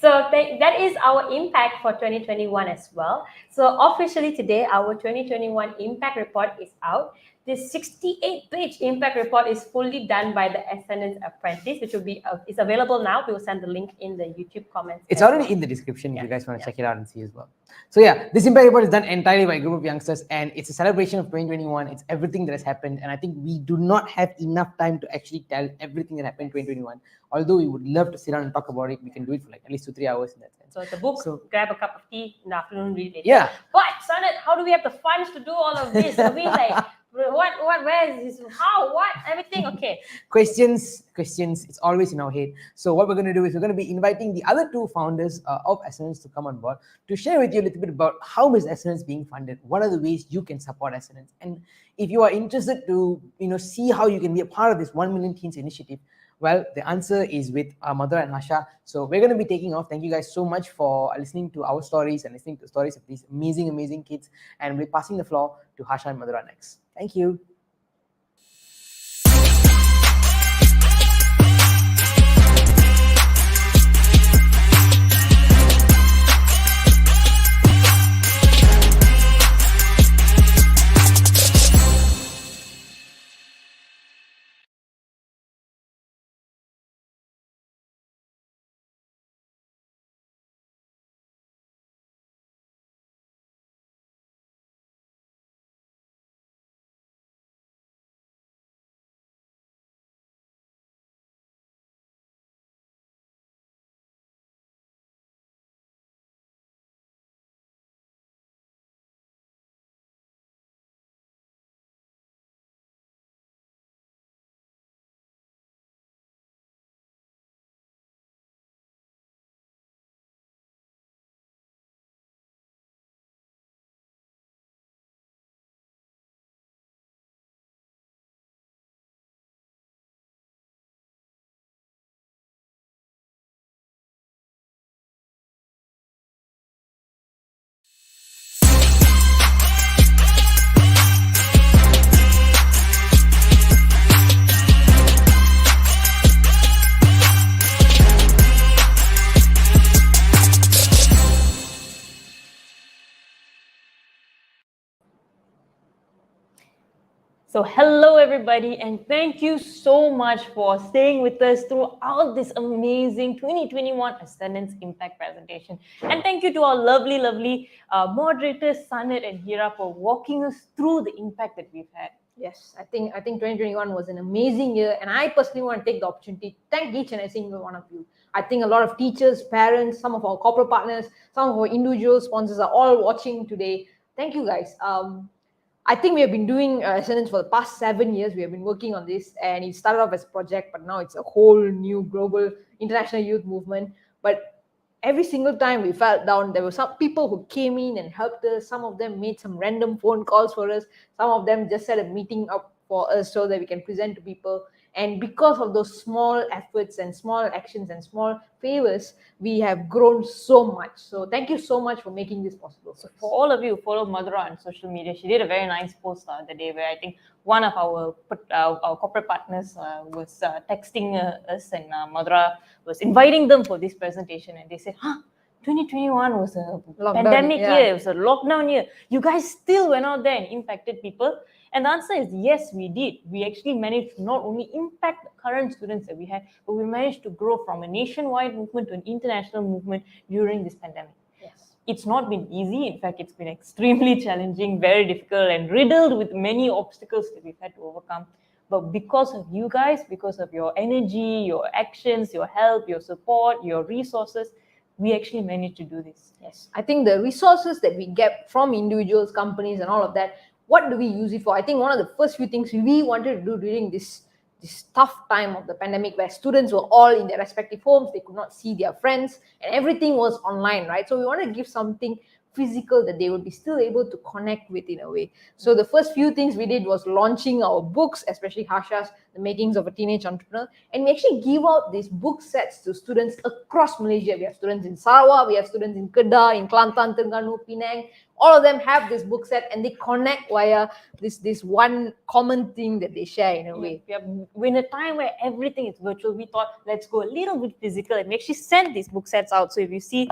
So that is our impact for 2021 as well. So officially today, our 2021 impact report is out. This 68-page impact report is fully done by the Ascendance Apprentice, which will be is available now. We will send the link in the YouTube comments. It's already in the description if you guys want to check it out and see as well. So yeah, this impact report is done entirely by a group of youngsters, and it's a celebration of 2021. It's everything that has happened, and I think we do not have enough time to actually tell everything that happened in 2021. Although we would love to sit down and talk about it, we can do it for like at least 2-3 hours in that sense. So it's a book, grab a cup of tea in the afternoon, read it. Yeah. But Sanat, how do we have the funds to do all of this? I mean, like, where is this? How, what, everything? Okay. Questions, it's always in our head. So what we're going to do is we're going to be inviting the other two founders of Ascendance to come on board to share with you a little bit about how is Ascendance being funded, what are the ways you can support Ascendance, and if you are interested to see how you can be a part of this 1 million teens initiative, well, the answer is with Madhura and Harsha. So we're going to be taking off. Thank you guys so much for listening to our stories and listening to the stories of these amazing kids. And we're passing the floor to Harsha and Madhura next. Thank you. So hello everybody, and thank you so much for staying with us throughout this amazing 2021 Ascendance Impact presentation. And thank you to our lovely moderators, Sanat and Hira, for walking us through the impact that we've had. Yes, I think 2021 was an amazing year, and I personally want to take the opportunity to thank each and every single one of you. I think a lot of teachers, parents, some of our corporate partners, some of our individual sponsors are all watching today. Thank you guys. I think we have been doing Ascendance for the past 7 years. We have been working on this, and it started off as a project, but now it's a whole new global international youth movement. But every single time we felt down, there were some people who came in and helped us. Some of them made some random phone calls for us. Some of them just set a meeting up for us so that we can present to people. And because of those small efforts and small actions and small favors, we have grown so much. So thank you so much for making this possible. So for all of you who follow Madhura on social media, she did a very nice post the day where I think one of our corporate partners was texting us, and Madhura was inviting them for this presentation, and they said, 2021 was a Lockdown, pandemic yeah. year, it was a lockdown year. You guys still went out there and impacted people. And the answer is yes, we did. We actually managed to not only impact the current students that we had, but we managed to grow from a nationwide movement to an international movement during this pandemic. Yes. It's not been easy. In fact, it's been extremely challenging, very difficult, and riddled with many obstacles that we've had to overcome. But because of you guys, because of your energy, your actions, your help, your support, your resources, we actually managed to do this. Yes, I think the resources that we get from individuals, companies, and all of that, what do we use it for? I think one of the first few things we wanted to do during this tough time of the pandemic, where students were all in their respective homes, they could not see their friends, and everything was online, right? So we want to give something physical that they would be still able to connect with in a way. So the first few things we did was launching our books, especially Harsha's The Makings of a Teenage Entrepreneur, and we actually give out these book sets to students across Malaysia. We have students in Sarawak, we have students in Kedah, in Kelantan, Terengganu, Penang. All of them have this book set, and they connect via this one common thing that they share in a way. In a time where everything is virtual, we thought let's go a little bit physical, and we actually sent these book sets out. So if you see,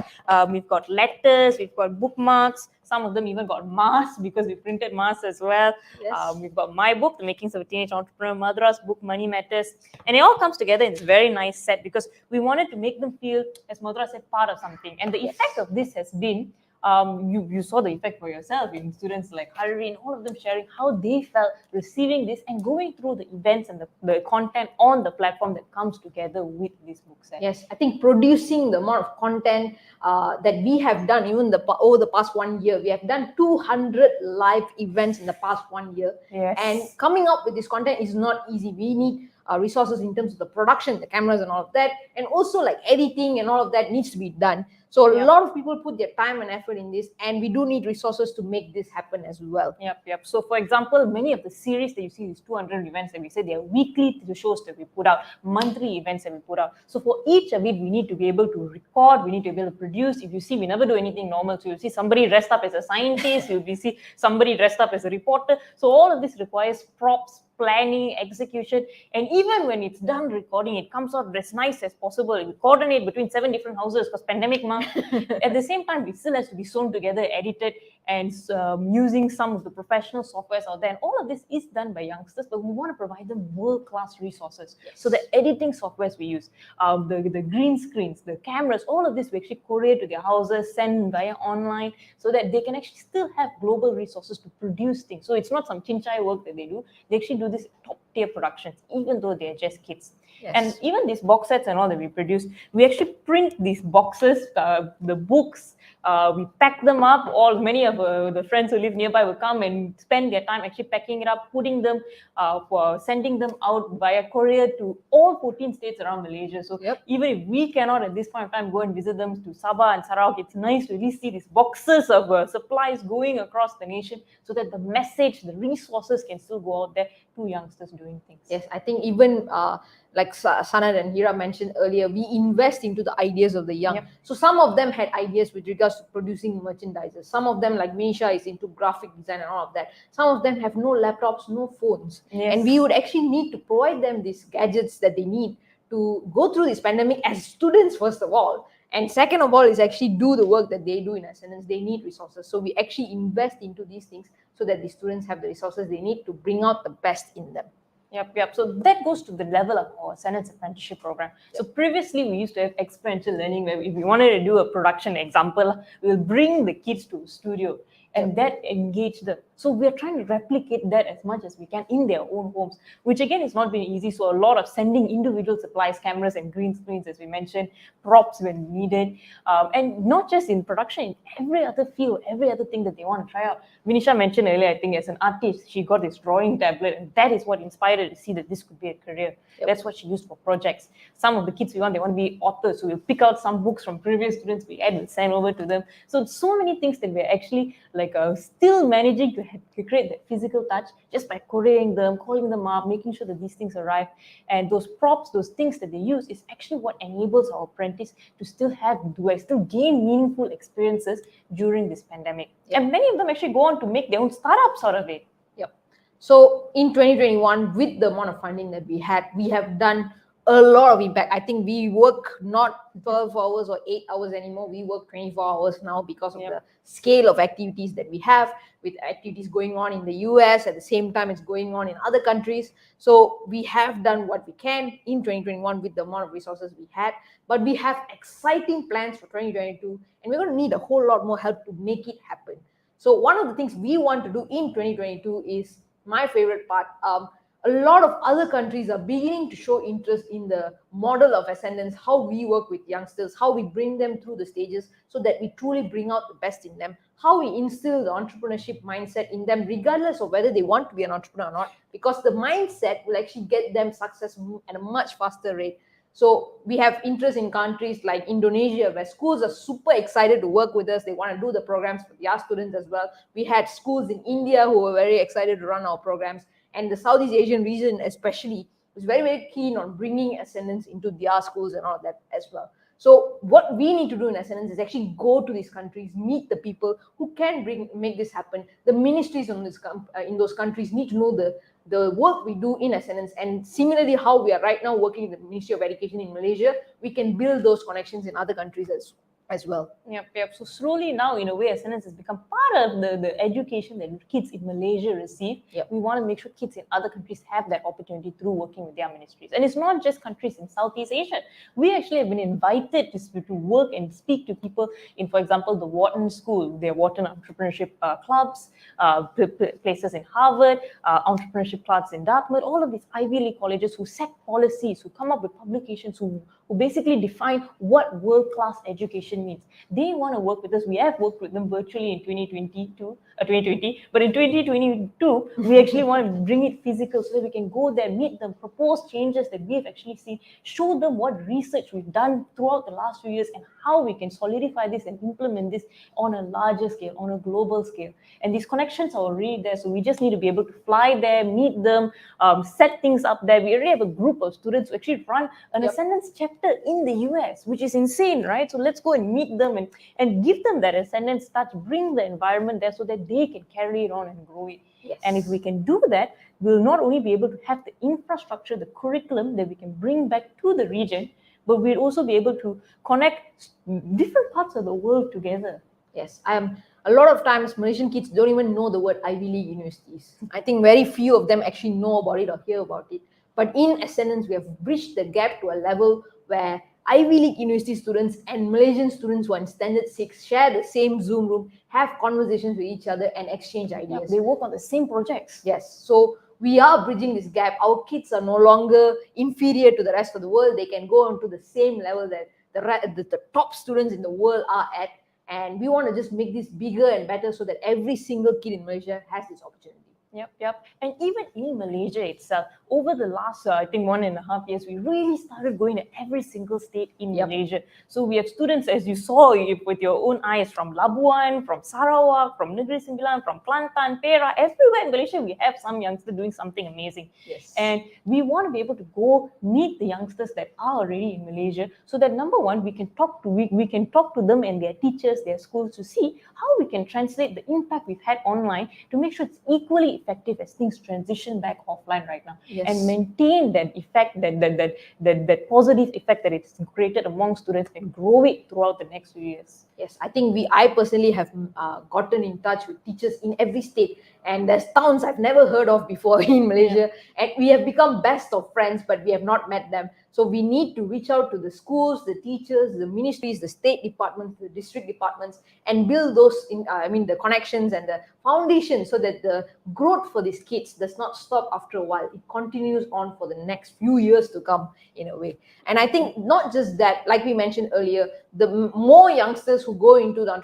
we've got letters, we've got bookmarks, some of them even got masks because we printed masks as well. Yes. We've got my book, The Makings of a Teenage Entrepreneur, Madra's book, Money Matters, and it all comes together in this very nice set because we wanted to make them feel, as Madra said, part of something. And the effect of this has been, you saw the effect for yourself in students like Harry and all of them sharing how they felt receiving this and going through the events and the content on the platform that comes together with this book set. Yes, I think producing the amount of content that we have done, even over the past 1 year, we have done 200 live events in the past 1 year. Yes. And coming up with this content is not easy. We need resources in terms of the production, the cameras and all of that, and also like editing and all of that needs to be done. So a lot of people put their time and effort in this, and we do need resources to make this happen as well. Yep. So for example, many of the series that you see, these 200 events that we say, they are weekly shows that we put out, monthly events that we put out. So for each of it, we need to be able to record, we need to be able to produce. If you see, we never do anything normal. So you'll see somebody dressed up as a scientist, you'll see somebody dressed up as a reporter. So all of this requires props, planning, execution, and even when it's done recording, it comes out as nice as possible. We coordinate between 7 different houses because pandemic month. At the same time, it still has to be sewn together, edited, and using some of the professional softwares out there. And all of this is done by youngsters, but we want to provide them world-class resources. Yes. So the editing softwares we use, the green screens, the cameras, all of this we actually courier to their houses, send via online, so that they can actually still have global resources to produce things. So it's not some chinchai work that they do. They actually do this top-tier productions, even though they're just kids. Yes. And even these box sets and all that we produce, we actually print these boxes, the books, we pack them up. Many of the friends who live nearby will come and spend their time actually packing it up, putting them, for sending them out via courier to all 14 states around Malaysia. So even if we cannot at this point in time go and visit them to Sabah and Sarawak, it's nice to really see these boxes of supplies going across the nation so that the message, the resources can still go out there to youngsters doing things. Yes, I think even like Sanad and Hira mentioned earlier, we invest into the ideas of the young. So some of them had ideas with regards to producing merchandises. Some of them, like Misha, is into graphic design and all of that. Some of them have no laptops, no phones. Yes. And we would actually need to provide them these gadgets that they need to go through this pandemic as students, first of all. And second of all is actually do the work that they do in Ascendance. They need resources. So we actually invest into these things so that the students have the resources they need to bring out the best in them. Yep. So that goes to the level of our Ascendance apprenticeship program. So previously we used to have experiential learning where if we wanted to do a production example, we'll bring the kids to a studio and that engaged them. So we're trying to replicate that as much as we can in their own homes, which again is not been easy. So a lot of sending individual supplies, cameras and green screens, as we mentioned, props when needed, and not just in production, in every other field, every other thing that they want to try out. Vinisha mentioned earlier, I think as an artist, she got this drawing tablet, and that is what inspired her to see that this could be a career. That's what she used for projects. Some of the kids they want to be authors, so we'll pick out some books from previous students we had and send over to them. So many things that we're actually still managing to create that physical touch just by couriering them, calling them up, making sure that these things arrive. And those props, those things that they use is actually what enables our apprentice to still gain meaningful experiences during this pandemic. And many of them actually go on to make their own startups out of it. So in 2021, with the amount of funding that we have done a lot of impact. I think we work not 12 hours or 8 hours anymore. We work 24 hours now because of the scale of activities that we have, with activities going on in the US at the same time it's going on in other countries. So we have done what we can in 2021 with the amount of resources we had, but we have exciting plans for 2022, and we're going to need a whole lot more help to make it happen. So one of the things we want to do in 2022 is my favorite part. A lot of other countries are beginning to show interest in the model of Ascendance, how we work with youngsters, how we bring them through the stages so that we truly bring out the best in them, how we instill the entrepreneurship mindset in them, regardless of whether they want to be an entrepreneur or not, because the mindset will actually get them success at a much faster rate. So we have interest in countries like Indonesia, where schools are super excited to work with us. They want to do the programs for their students as well. We had schools in India who were very excited to run our programs. And the Southeast Asian region especially is very, very keen on bringing Ascendance into their schools and all that as well. So what we need to do in Ascendance is actually go to these countries, meet the people who can make this happen. The ministries in those countries need to know the work we do in Ascendance, and similarly how we are right now working in the Ministry of Education in Malaysia, we can build those connections in other countries as well. Yep. So slowly now, in a way, Ascendance has become part of the education that kids in Malaysia receive. We want to make sure kids in other countries have that opportunity through working with their ministries. And it's not just countries in Southeast Asia. We actually have been invited to work and speak to people in, for example, the Wharton School, their Wharton Entrepreneurship Clubs, places in Harvard, entrepreneurship clubs in Dartmouth, all of these Ivy League colleges who set policies, who come up with publications, who basically define what world-class education means. They want to work with us. We have worked with them virtually in 2020, but in 2022, we actually want to bring it physical so that we can go there, meet them, propose changes that we have actually seen, show them what research we've done throughout the last few years and how we can solidify this and implement this on a larger scale, on a global scale. And these connections are already there, so we just need to be able to fly there, meet them, set things up there. We already have a group of students who actually run an Ascendance chapter in the US, which is insane, right? So let's go and meet them and give them that Ascendance touch, bring the environment there so that they can carry it on and grow it. And if we can do that, we'll not only be able to have the infrastructure, the curriculum that we can bring back to the region, but we'll also be able to connect different parts of the world together. Yes, a lot of times Malaysian kids don't even know the word Ivy League universities. I think very few of them actually know about it or hear about it. But in Ascendance, we have bridged the gap to a level where Ivy League university students and Malaysian students who are in Standard 6 share the same Zoom room, have conversations with each other and exchange ideas. They work on the same projects. Yes, so we are bridging this gap. Our kids are no longer inferior to the rest of the world. They can go on to the same level that the top students in the world are at. And we want to just make this bigger and better so that every single kid in Malaysia has this opportunity. Yep. And even in Malaysia itself, over the last, I think 1.5 years, we really started going to every single state in Malaysia. So we have students, as you saw with your own eyes, from Labuan, from Sarawak, from Negeri Sembilan, from Kelantan, Perak, everywhere in Malaysia, we have some youngsters doing something amazing. And we want to be able to go meet the youngsters that are already in Malaysia, so that number one, we can talk to them and their teachers, their schools, to see how we can translate the impact we've had online to make sure it's equally effective as things transition back offline right now, and maintain that effect, that positive effect that it's created among students, and grow it throughout the next few years. Yes, I think I personally have gotten in touch with teachers in every state, and there's towns I've never heard of before in Malaysia, and we have become best of friends, but we have not met them. So we need to reach out to the schools, the teachers, the ministries, the state departments, the district departments, and build those the connections and the foundation, so that the growth for these kids does not stop after a while. It continues on for the next few years to come, in a way. And I think not just that, like we mentioned earlier, the more youngsters who go into the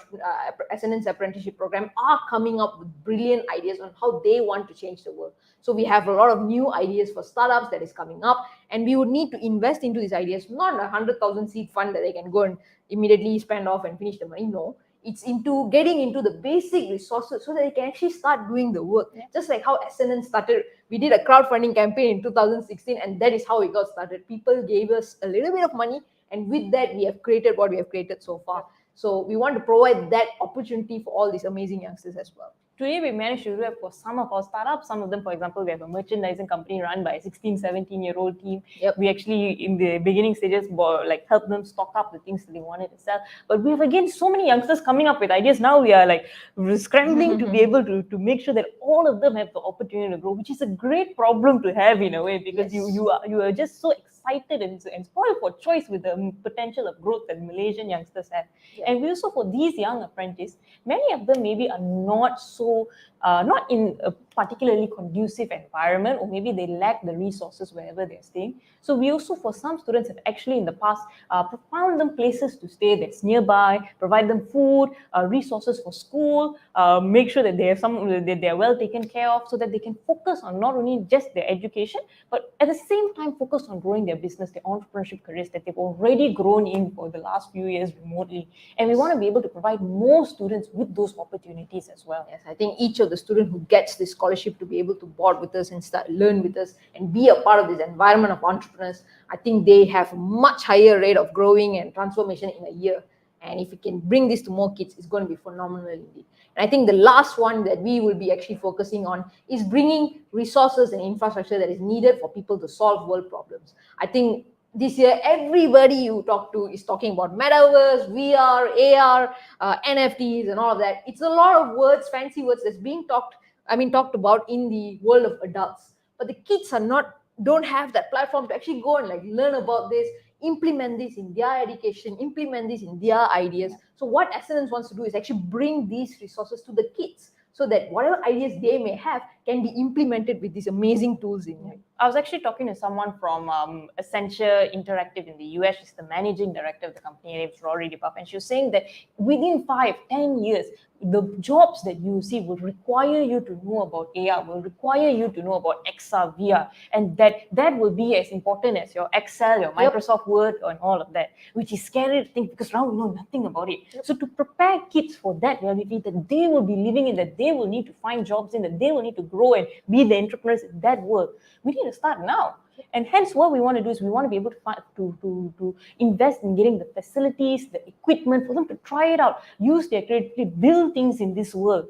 Ascendance apprenticeship program are coming up with brilliant ideas on how they want to change the world. So we have a lot of new ideas for startups that is coming up, and we would need to invest into these ideas, not a 100,000 seed fund that they can go and immediately spend off and finish the money. No, it's into getting into the basic resources so that they can actually start doing the work. Just like how Ascendance started, we did a crowdfunding campaign in 2016, and that is how it got started. People gave us a little bit of money, and with that, we have created what we have created so far. So we want to provide that opportunity for all these amazing youngsters as well. today we managed to do it for some of our startups. Some of them, for example, we have a merchandising company run by a 16, 17-year-old team. We actually, in the beginning stages, like help them stock up the things that they wanted to sell. But we have again so many youngsters coming up with ideas. Now we are like scrambling to be able to make sure that all of them have the opportunity to grow, which is a great problem to have in a way, because you are just so excited and spoiled for choice with the potential of growth that Malaysian youngsters have. And we also, for these young apprentices, many of them maybe are not so not in a particularly conducive environment, or maybe they lack the resources wherever they're staying. So we also, for some students, have actually in the past found them places to stay that's nearby, provide them food, resources for school, make sure that they have that they're well taken care of, so that they can focus on not only just their education, but at the same time focus on growing their business, their entrepreneurship careers that they've already grown in for the last few years remotely. And we want to be able to provide more students with those opportunities as well. Yes, I think each of the student who gets this scholarship to be able to board with us and learn with us and be a part of this environment of entrepreneurs, I think they have a much higher rate of growing and transformation in a year. And if we can bring this to more kids, it's going to be phenomenal indeed. And I think the last one that we will be actually focusing on is bringing resources and infrastructure that is needed for people to solve world problems. I think this year, everybody you talk to is talking about metaverse, VR, AR, NFTs, and all of that. It's a lot of words, fancy words that's being talked about in the world of adults. But the kids don't have that platform to actually go and like learn about this, implement this in their education, implement this in their ideas. So what Ascendance wants to do is actually bring these resources to the kids, so that whatever ideas they may have can be implemented with these amazing tools in it. I was actually talking to someone from Accenture Interactive in the US. She's the managing director of the company. Her name is Rory Dipap, and she was saying that within 5-10 years, the jobs that you see will require you to know about AR, will require you to know about XR, VR, and that will be as important as your Excel, your Microsoft Word, and all of that, which is scary to think, because now we know nothing about it. So to prepare kids for that reality that they will be living in, that they will need to find jobs in, that they will need to grow and be the entrepreneurs in that world, we need to start now. And hence what we want to do is we want to be able to invest in getting the facilities, the equipment for them to try it out, use their creativity, build things in this world,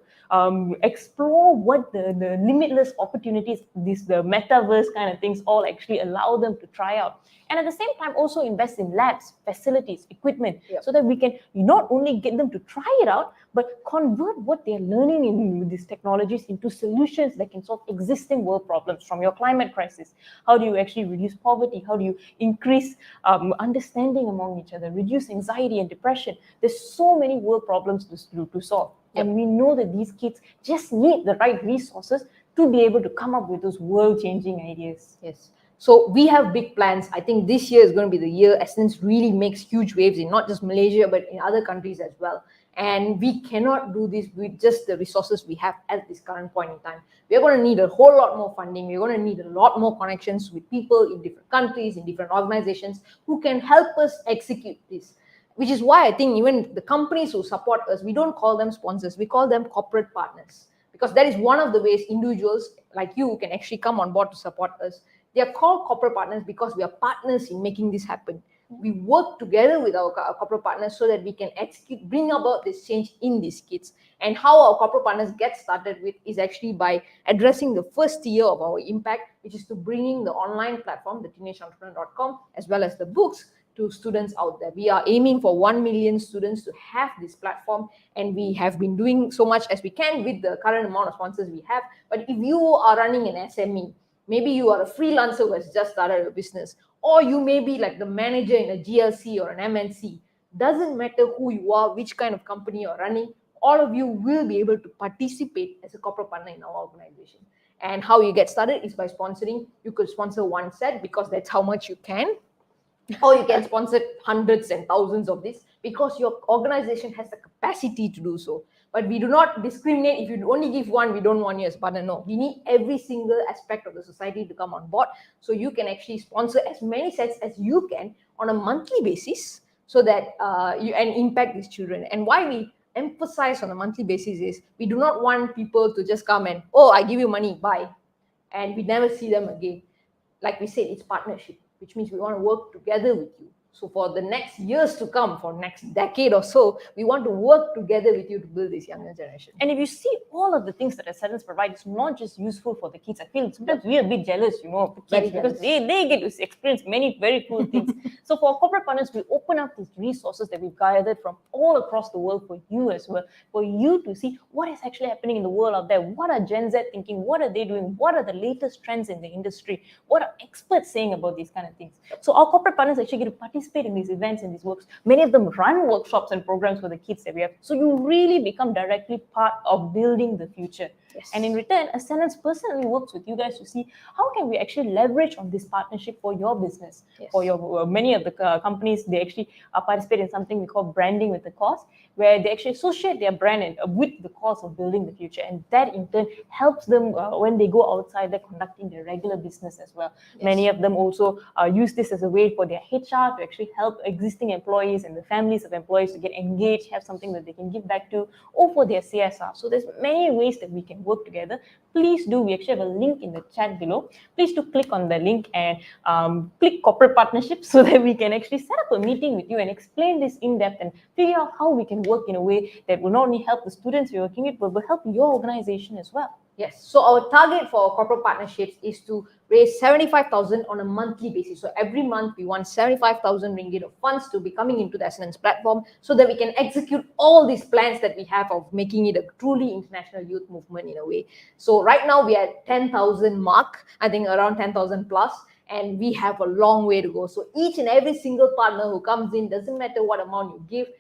explore what the limitless opportunities, the metaverse kind of things all actually allow them to try out. And at the same time also invest in labs, facilities, equipment, so that we can not only get them to try it out, but convert what they're learning in these technologies into solutions that can solve existing world problems, from your climate crisis. How do you actually reduce poverty? How do you increase understanding among each other, reduce anxiety and depression? There's so many world problems to solve. And we know that these kids just need the right resources to be able to come up with those world-changing ideas. Yes. So we have big plans. I think this year is going to be the year Ascendance really makes huge waves in not just Malaysia, but in other countries as well. And we cannot do this with just the resources we have at this current point in time. We're going to need a whole lot more funding. We're going to need a lot more connections with people in different countries, in different organizations who can help us execute this. Which is why I think even the companies who support us, we don't call them sponsors, we call them corporate partners. Because that is one of the ways individuals like you can actually come on board to support us. They are called corporate partners because we are partners in making this happen. We work together with our corporate partners so that we can bring about this change in these kids. And how our corporate partners get started with is actually by addressing the first tier of our impact, which is to bringing the online platform, the teenageentrepreneur.com, as well as the books to students out there. We are aiming for 1 million students to have this platform, and we have been doing so much as we can with the current amount of sponsors we have. But if you are running an SME, maybe you are a freelancer who has just started a business, or you may be like the manager in a GLC or an MNC. Doesn't matter who you are, which kind of company you're running, all of you will be able to participate as a corporate partner in our organization. And how you get started is by sponsoring. You could sponsor one set because that's how much you can. Or you can sponsor hundreds and thousands of this because your organization has the capacity to do so. But we do not discriminate. If you only give one, we don't want you as partner. No, we need every single aspect of the society to come on board. So you can actually sponsor as many sets as you can on a monthly basis so that you and impact these children. And why we emphasize on a monthly basis is we do not want people to just come and, oh, I give you money, bye. And we never see them again. Like we said, it's partnership, which means we want to work together with you. So for the next years to come, for next decade or so, we want to work together with you to build this younger generation. And if you see all of the things that Ascendance provides, it's not just useful for the kids. I feel sometimes we're a bit jealous, of the kids because they get to experience many very cool things. So for corporate partners, we open up these resources that we've gathered from all across the world for you as well, for you to see what is actually happening in the world out there. What are Gen Z thinking? What are they doing? What are the latest trends in the industry? What are experts saying about these kind of things? So our corporate partners actually get to participate in these events and these works. Many of them run workshops and programs for the kids that we have. So you really become directly part of building the future. Yes. And in return, Ascendance personally works with you guys to see how can we actually leverage on this partnership for your business. Yes. For your many of the companies, they actually participate in something we call branding with the cause, where they actually associate their brand with the cause of building the future. And that in turn helps them when they go outside, they're conducting their regular business as well. Yes. Many of them also use this as a way for their HR to actually help existing employees and the families of employees to get engaged, have something that they can give back to, or for their CSR. So there's many ways that we can work together. Please do, we actually have a link in the chat below. Please do click on the link and click corporate partnerships so that we can actually set up a meeting with you and explain this in depth and figure out how we can work in a way that will not only help the students we're working with, but will help your organization as well. Yes. So our target for corporate partnerships is to raise 75,000 on a monthly basis. So every month we want 75,000 ringgit of funds to be coming into the Ascendance platform so that we can execute all these plans that we have of making it a truly international youth movement in a way. So right now we are at 10,000 mark, I think around 10,000 plus. And we have a long way to go. So each and every single partner who comes in, doesn't matter what amount you give,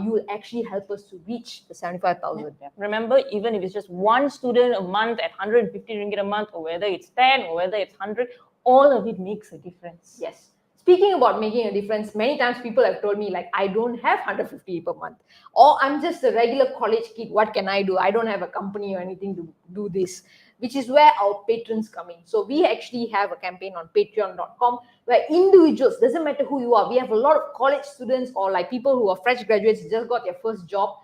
you will actually help us to reach the 75,000. Yeah. Remember, even if it's just one student a month at 150 ringgit a month, or whether it's 10 or whether it's 100, all of it makes a difference. Yes. Speaking about making a difference, many times people have told me like, I don't have 150 per month, or I'm just a regular college kid. What can I do? I don't have a company or anything to do this, which is where our patrons come in. So we actually have a campaign on patreon.com where individuals, doesn't matter who you are, we have a lot of college students or like people who are fresh graduates, just got their first job.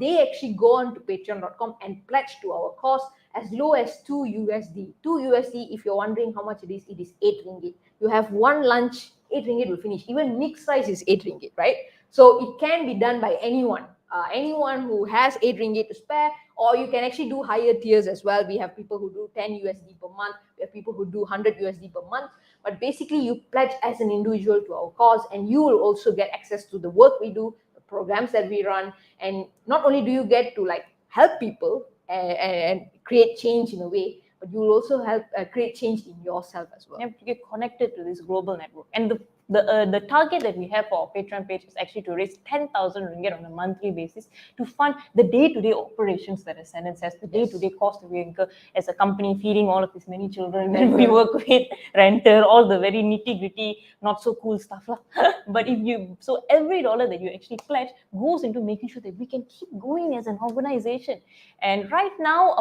They actually go on to patreon.com and pledge to our cause as low as 2 USD. 2 USD, if you're wondering how much it is 8 ringgit. You have one lunch, 8 ringgit will finish. Even mixed rice is 8 ringgit, right? So it can be done by anyone. Anyone who has 8 ringgit to spare, or you can actually do higher tiers as well. We have people who do 10 USD per month. We have people who do 100 USD per month. But basically, you pledge as an individual to our cause, and you will also get access to the work we do, the programs that we run. And not only do you get to like help people and create change in a way, but you will also help create change in yourself as well. You have to get connected to this global network. And the target that we have for our Patreon page is actually to raise 10,000 ringgit on a monthly basis to fund the day-to-day operations that Ascendance has, the day-to-day cost that we incur as a company, feeding all of these many children that we work with, renter, all the very nitty-gritty, not so cool stuff. But so every dollar that you actually pledge goes into making sure that we can keep going as an organization. And right now,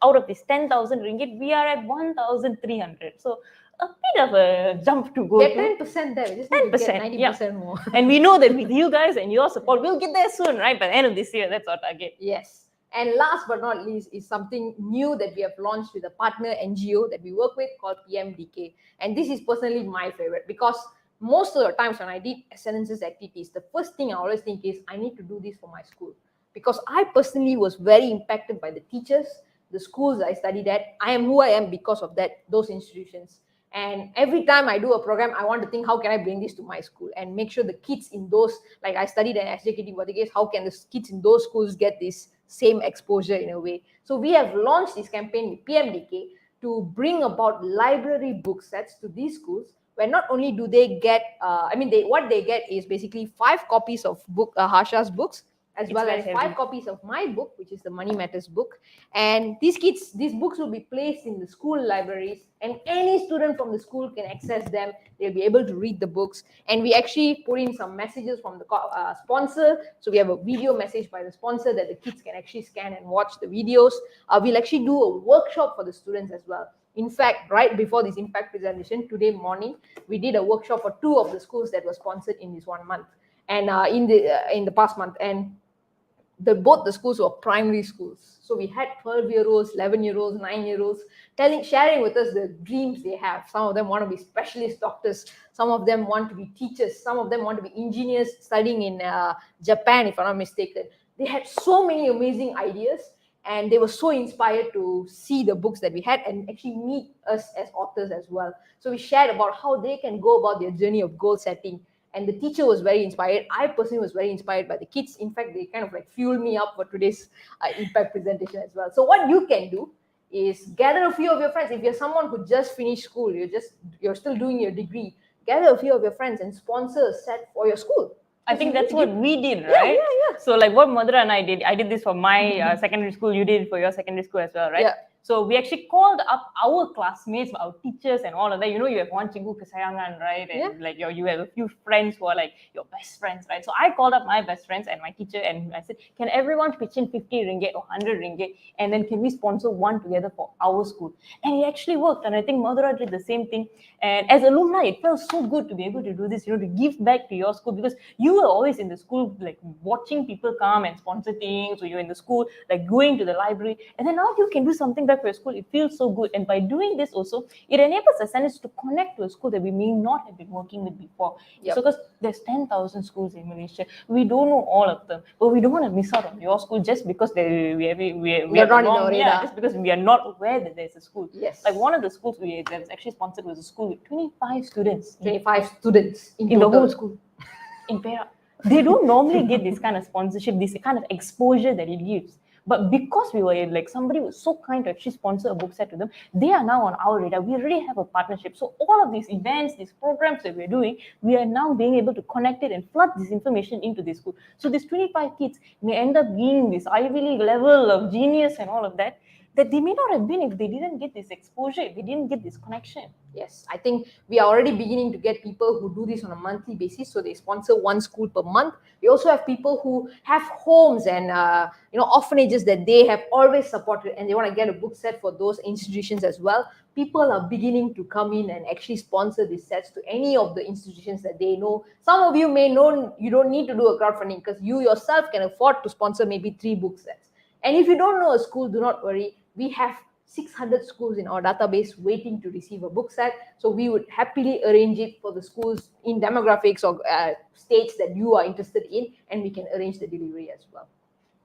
out of this 10,000 ringgit, we are at 1,300. So a bit of a jump to go. Get 10% there. We just need to get 90% more. And we know that with you guys and your support, we'll get there soon, right? By the end of this year, that's our target. Yes. And last but not least is something new that we have launched with a partner NGO that we work with called PMDK. And this is personally my favorite because most of the times when I did Ascendance's activities, the first thing I always think is I need to do this for my school. Because I personally was very impacted by the teachers, the schools I studied at. I am who I am because of those institutions. And every time I do a program, I want to think, how can I bring this to my school and make sure the kids in those, like I studied at SJKT Vartigate, how can the kids in those schools get this same exposure in a way? So we have launched this campaign with PMDK to bring about library book sets to these schools, where not only do they get, what they get is basically 5 copies of Harsha's books, as well as 5 copies of my book, which is the Money Matters book. And these books will be placed in the school libraries, and any student from the school can access them. They'll be able to read the books. And we actually put in some messages from the sponsor. So we have a video message by the sponsor that the kids can actually scan and watch the videos. We'll actually do a workshop for the students as well. In fact, right before this impact presentation, today morning, we did a workshop for 2 of the schools that were sponsored in this 1 month, and in the past month. And both the schools were primary schools. So we had 12-year-olds, 11-year-olds, 9-year-olds sharing with us the dreams they have. Some of them want to be specialist doctors. Some of them want to be teachers. Some of them want to be engineers studying in Japan, if I'm not mistaken. They had so many amazing ideas, and they were so inspired to see the books that we had and actually meet us as authors as well. So we shared about how they can go about their journey of goal setting. And the teacher was very inspired. I personally was very inspired by the kids. In fact, they kind of like fueled me up for today's impact presentation as well. So what you can do is gather a few of your friends. If you're someone who just finished school, you're still doing your degree, gather a few of your friends and sponsor a set for your school. I think that's what we did, right? Yeah. So like what Madhura and I did this for my secondary school, you did it for your secondary school as well, right? Yeah. So we actually called up our classmates, our teachers and all of that. You know, you have one cikgu kesayangan, right? And like you have a few friends who are like your best friends, right? So I called up my best friends and my teacher and I said, can everyone pitch in 50 ringgit or 100 ringgit? And then can we sponsor one together for our school? And it actually worked. And I think Madhura did the same thing. And as alumni, it felt so good to be able to do this, you know, to give back to your school, because you were always in the school, like watching people come and sponsor things. So you're in the school, like going to the library. And then now you can do something back for your school. It feels so good. And by doing this also, it enables Ascendance to connect to a school that we may not have been working with before. Yep. So because there's 10,000 schools in Malaysia, we don't know all of them, but we don't want to miss out on your school just because we're not in our radar. just because we are not aware that there's a school. Yes. Like one of the schools that was actually sponsored was a school with 25 students. 25 students in the whole school in Perak. They don't normally get this kind of sponsorship, this kind of exposure that it gives. But because we were like, somebody was so kind to actually sponsor a book set to them, they are now on our radar. We already have a partnership. So all of these events, these programs that we're doing, we are now being able to connect it and flood this information into this school. So these 25 kids may end up being this Ivy League level of genius and all of that they may not have been if they didn't get this exposure, if they didn't get this connection. Yes, I think we are already beginning to get people who do this on a monthly basis. So they sponsor one school per month. We also have people who have homes and orphanages that they have always supported, and they want to get a book set for those institutions as well. People are beginning to come in and actually sponsor these sets to any of the institutions that they know. Some of you may know you don't need to do a crowdfunding because you yourself can afford to sponsor maybe 3 book sets. And if you don't know a school, do not worry. We have 600 schools in our database waiting to receive a book set. So we would happily arrange it for the schools in demographics or states that you are interested in, and we can arrange the delivery as well.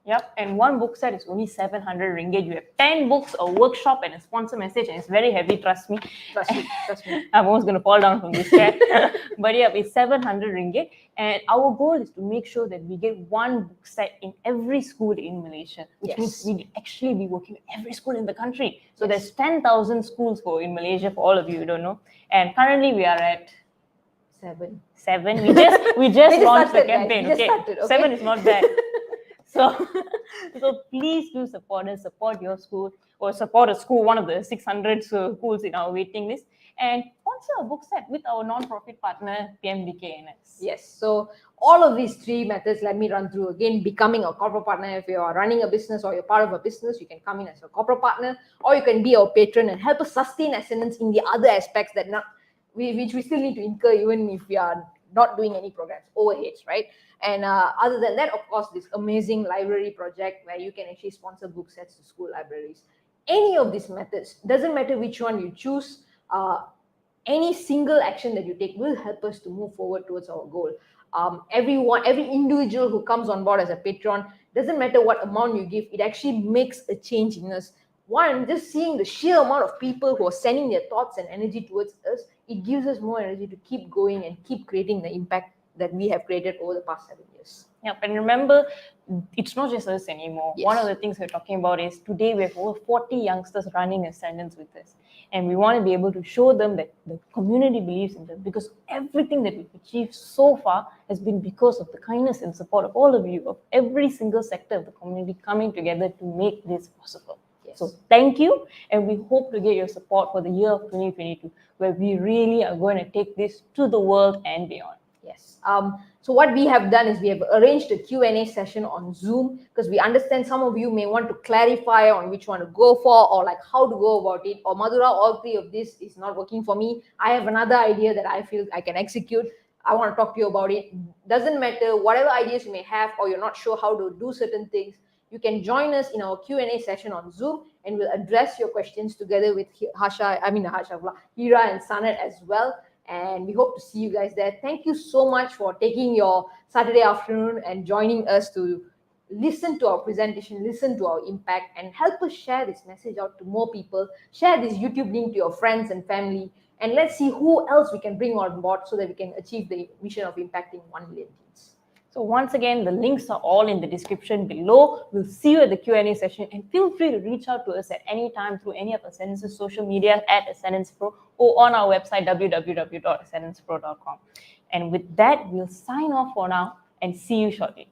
Yep, and one book set is only 700 ringgit. You have 10 books, a workshop, and a sponsor message, and it's very heavy, trust me. Trust me. I'm almost going to fall down from this chair. But yeah, it's 700 ringgit. And our goal is to make sure that we get one book set in every school in Malaysia, which means we actually be working with every school in the country. So there's 10,000 schools in Malaysia, for all of you who don't know. And currently we are at 7. We just launched the campaign. Okay? 7 is not bad. So please do support us, support your school, or support a school, one of the 600 schools in our waiting list, and sponsor a book set with our non-profit partner, PMDKNS. Yes, so all of these 3 methods, let me run through again. Becoming a corporate partner. If you are running a business or you're part of a business, you can come in as a corporate partner, or you can be our patron and help us sustain Ascendance in the other aspects which we still need to incur even if we are not doing any programs, overheads, right? And other than that, of course, this amazing library project where you can actually sponsor book sets to school libraries. Any of these methods, doesn't matter which one you choose, any single action that you take will help us to move forward towards our goal. Every individual who comes on board as a patron, doesn't matter what amount you give, it actually makes a change in us. One, just seeing the sheer amount of people who are sending their thoughts and energy towards us, it gives us more energy to keep going and keep creating the impact that we have created over the past 7 years. Yep, and remember, it's not just us anymore. Yes. One of the things we're talking about is today we have over 40 youngsters running Ascendance with us. And we want to be able to show them that the community believes in them, because everything that we've achieved so far has been because of the kindness and support of all of you, of every single sector of the community coming together to make this possible. Yes. So thank you, and we hope to get your support for the year of 2022, where we really are going to take this to the world and beyond. Yes. So what we have done is we have arranged a Q&A session on Zoom, because we understand some of you may want to clarify on which one to go for, or like how to go about it. Or Madhura, all 3 of this is not working for me. I have another idea that I feel I can execute. I want to talk to you about it. Doesn't matter, whatever ideas you may have, or you're not sure how to do certain things, you can join us in our Q&A session on Zoom, and we'll address your questions together with Hira and Sanat as well. And we hope to see you guys there. Thank you so much for taking your Saturday afternoon and joining us to listen to our presentation, listen to our impact, and help us share this message out to more people. Share this YouTube link to your friends and family, and let's see who else we can bring on board so that we can achieve the mission of impacting 1 million teens. So once again, the links are all in the description below. We'll see you at the Q&A session, and feel free to reach out to us at any time through any of Ascendance's social media at Ascendance Pro or on our website www.ascendancepro.com. And with that, we'll sign off for now and see you shortly.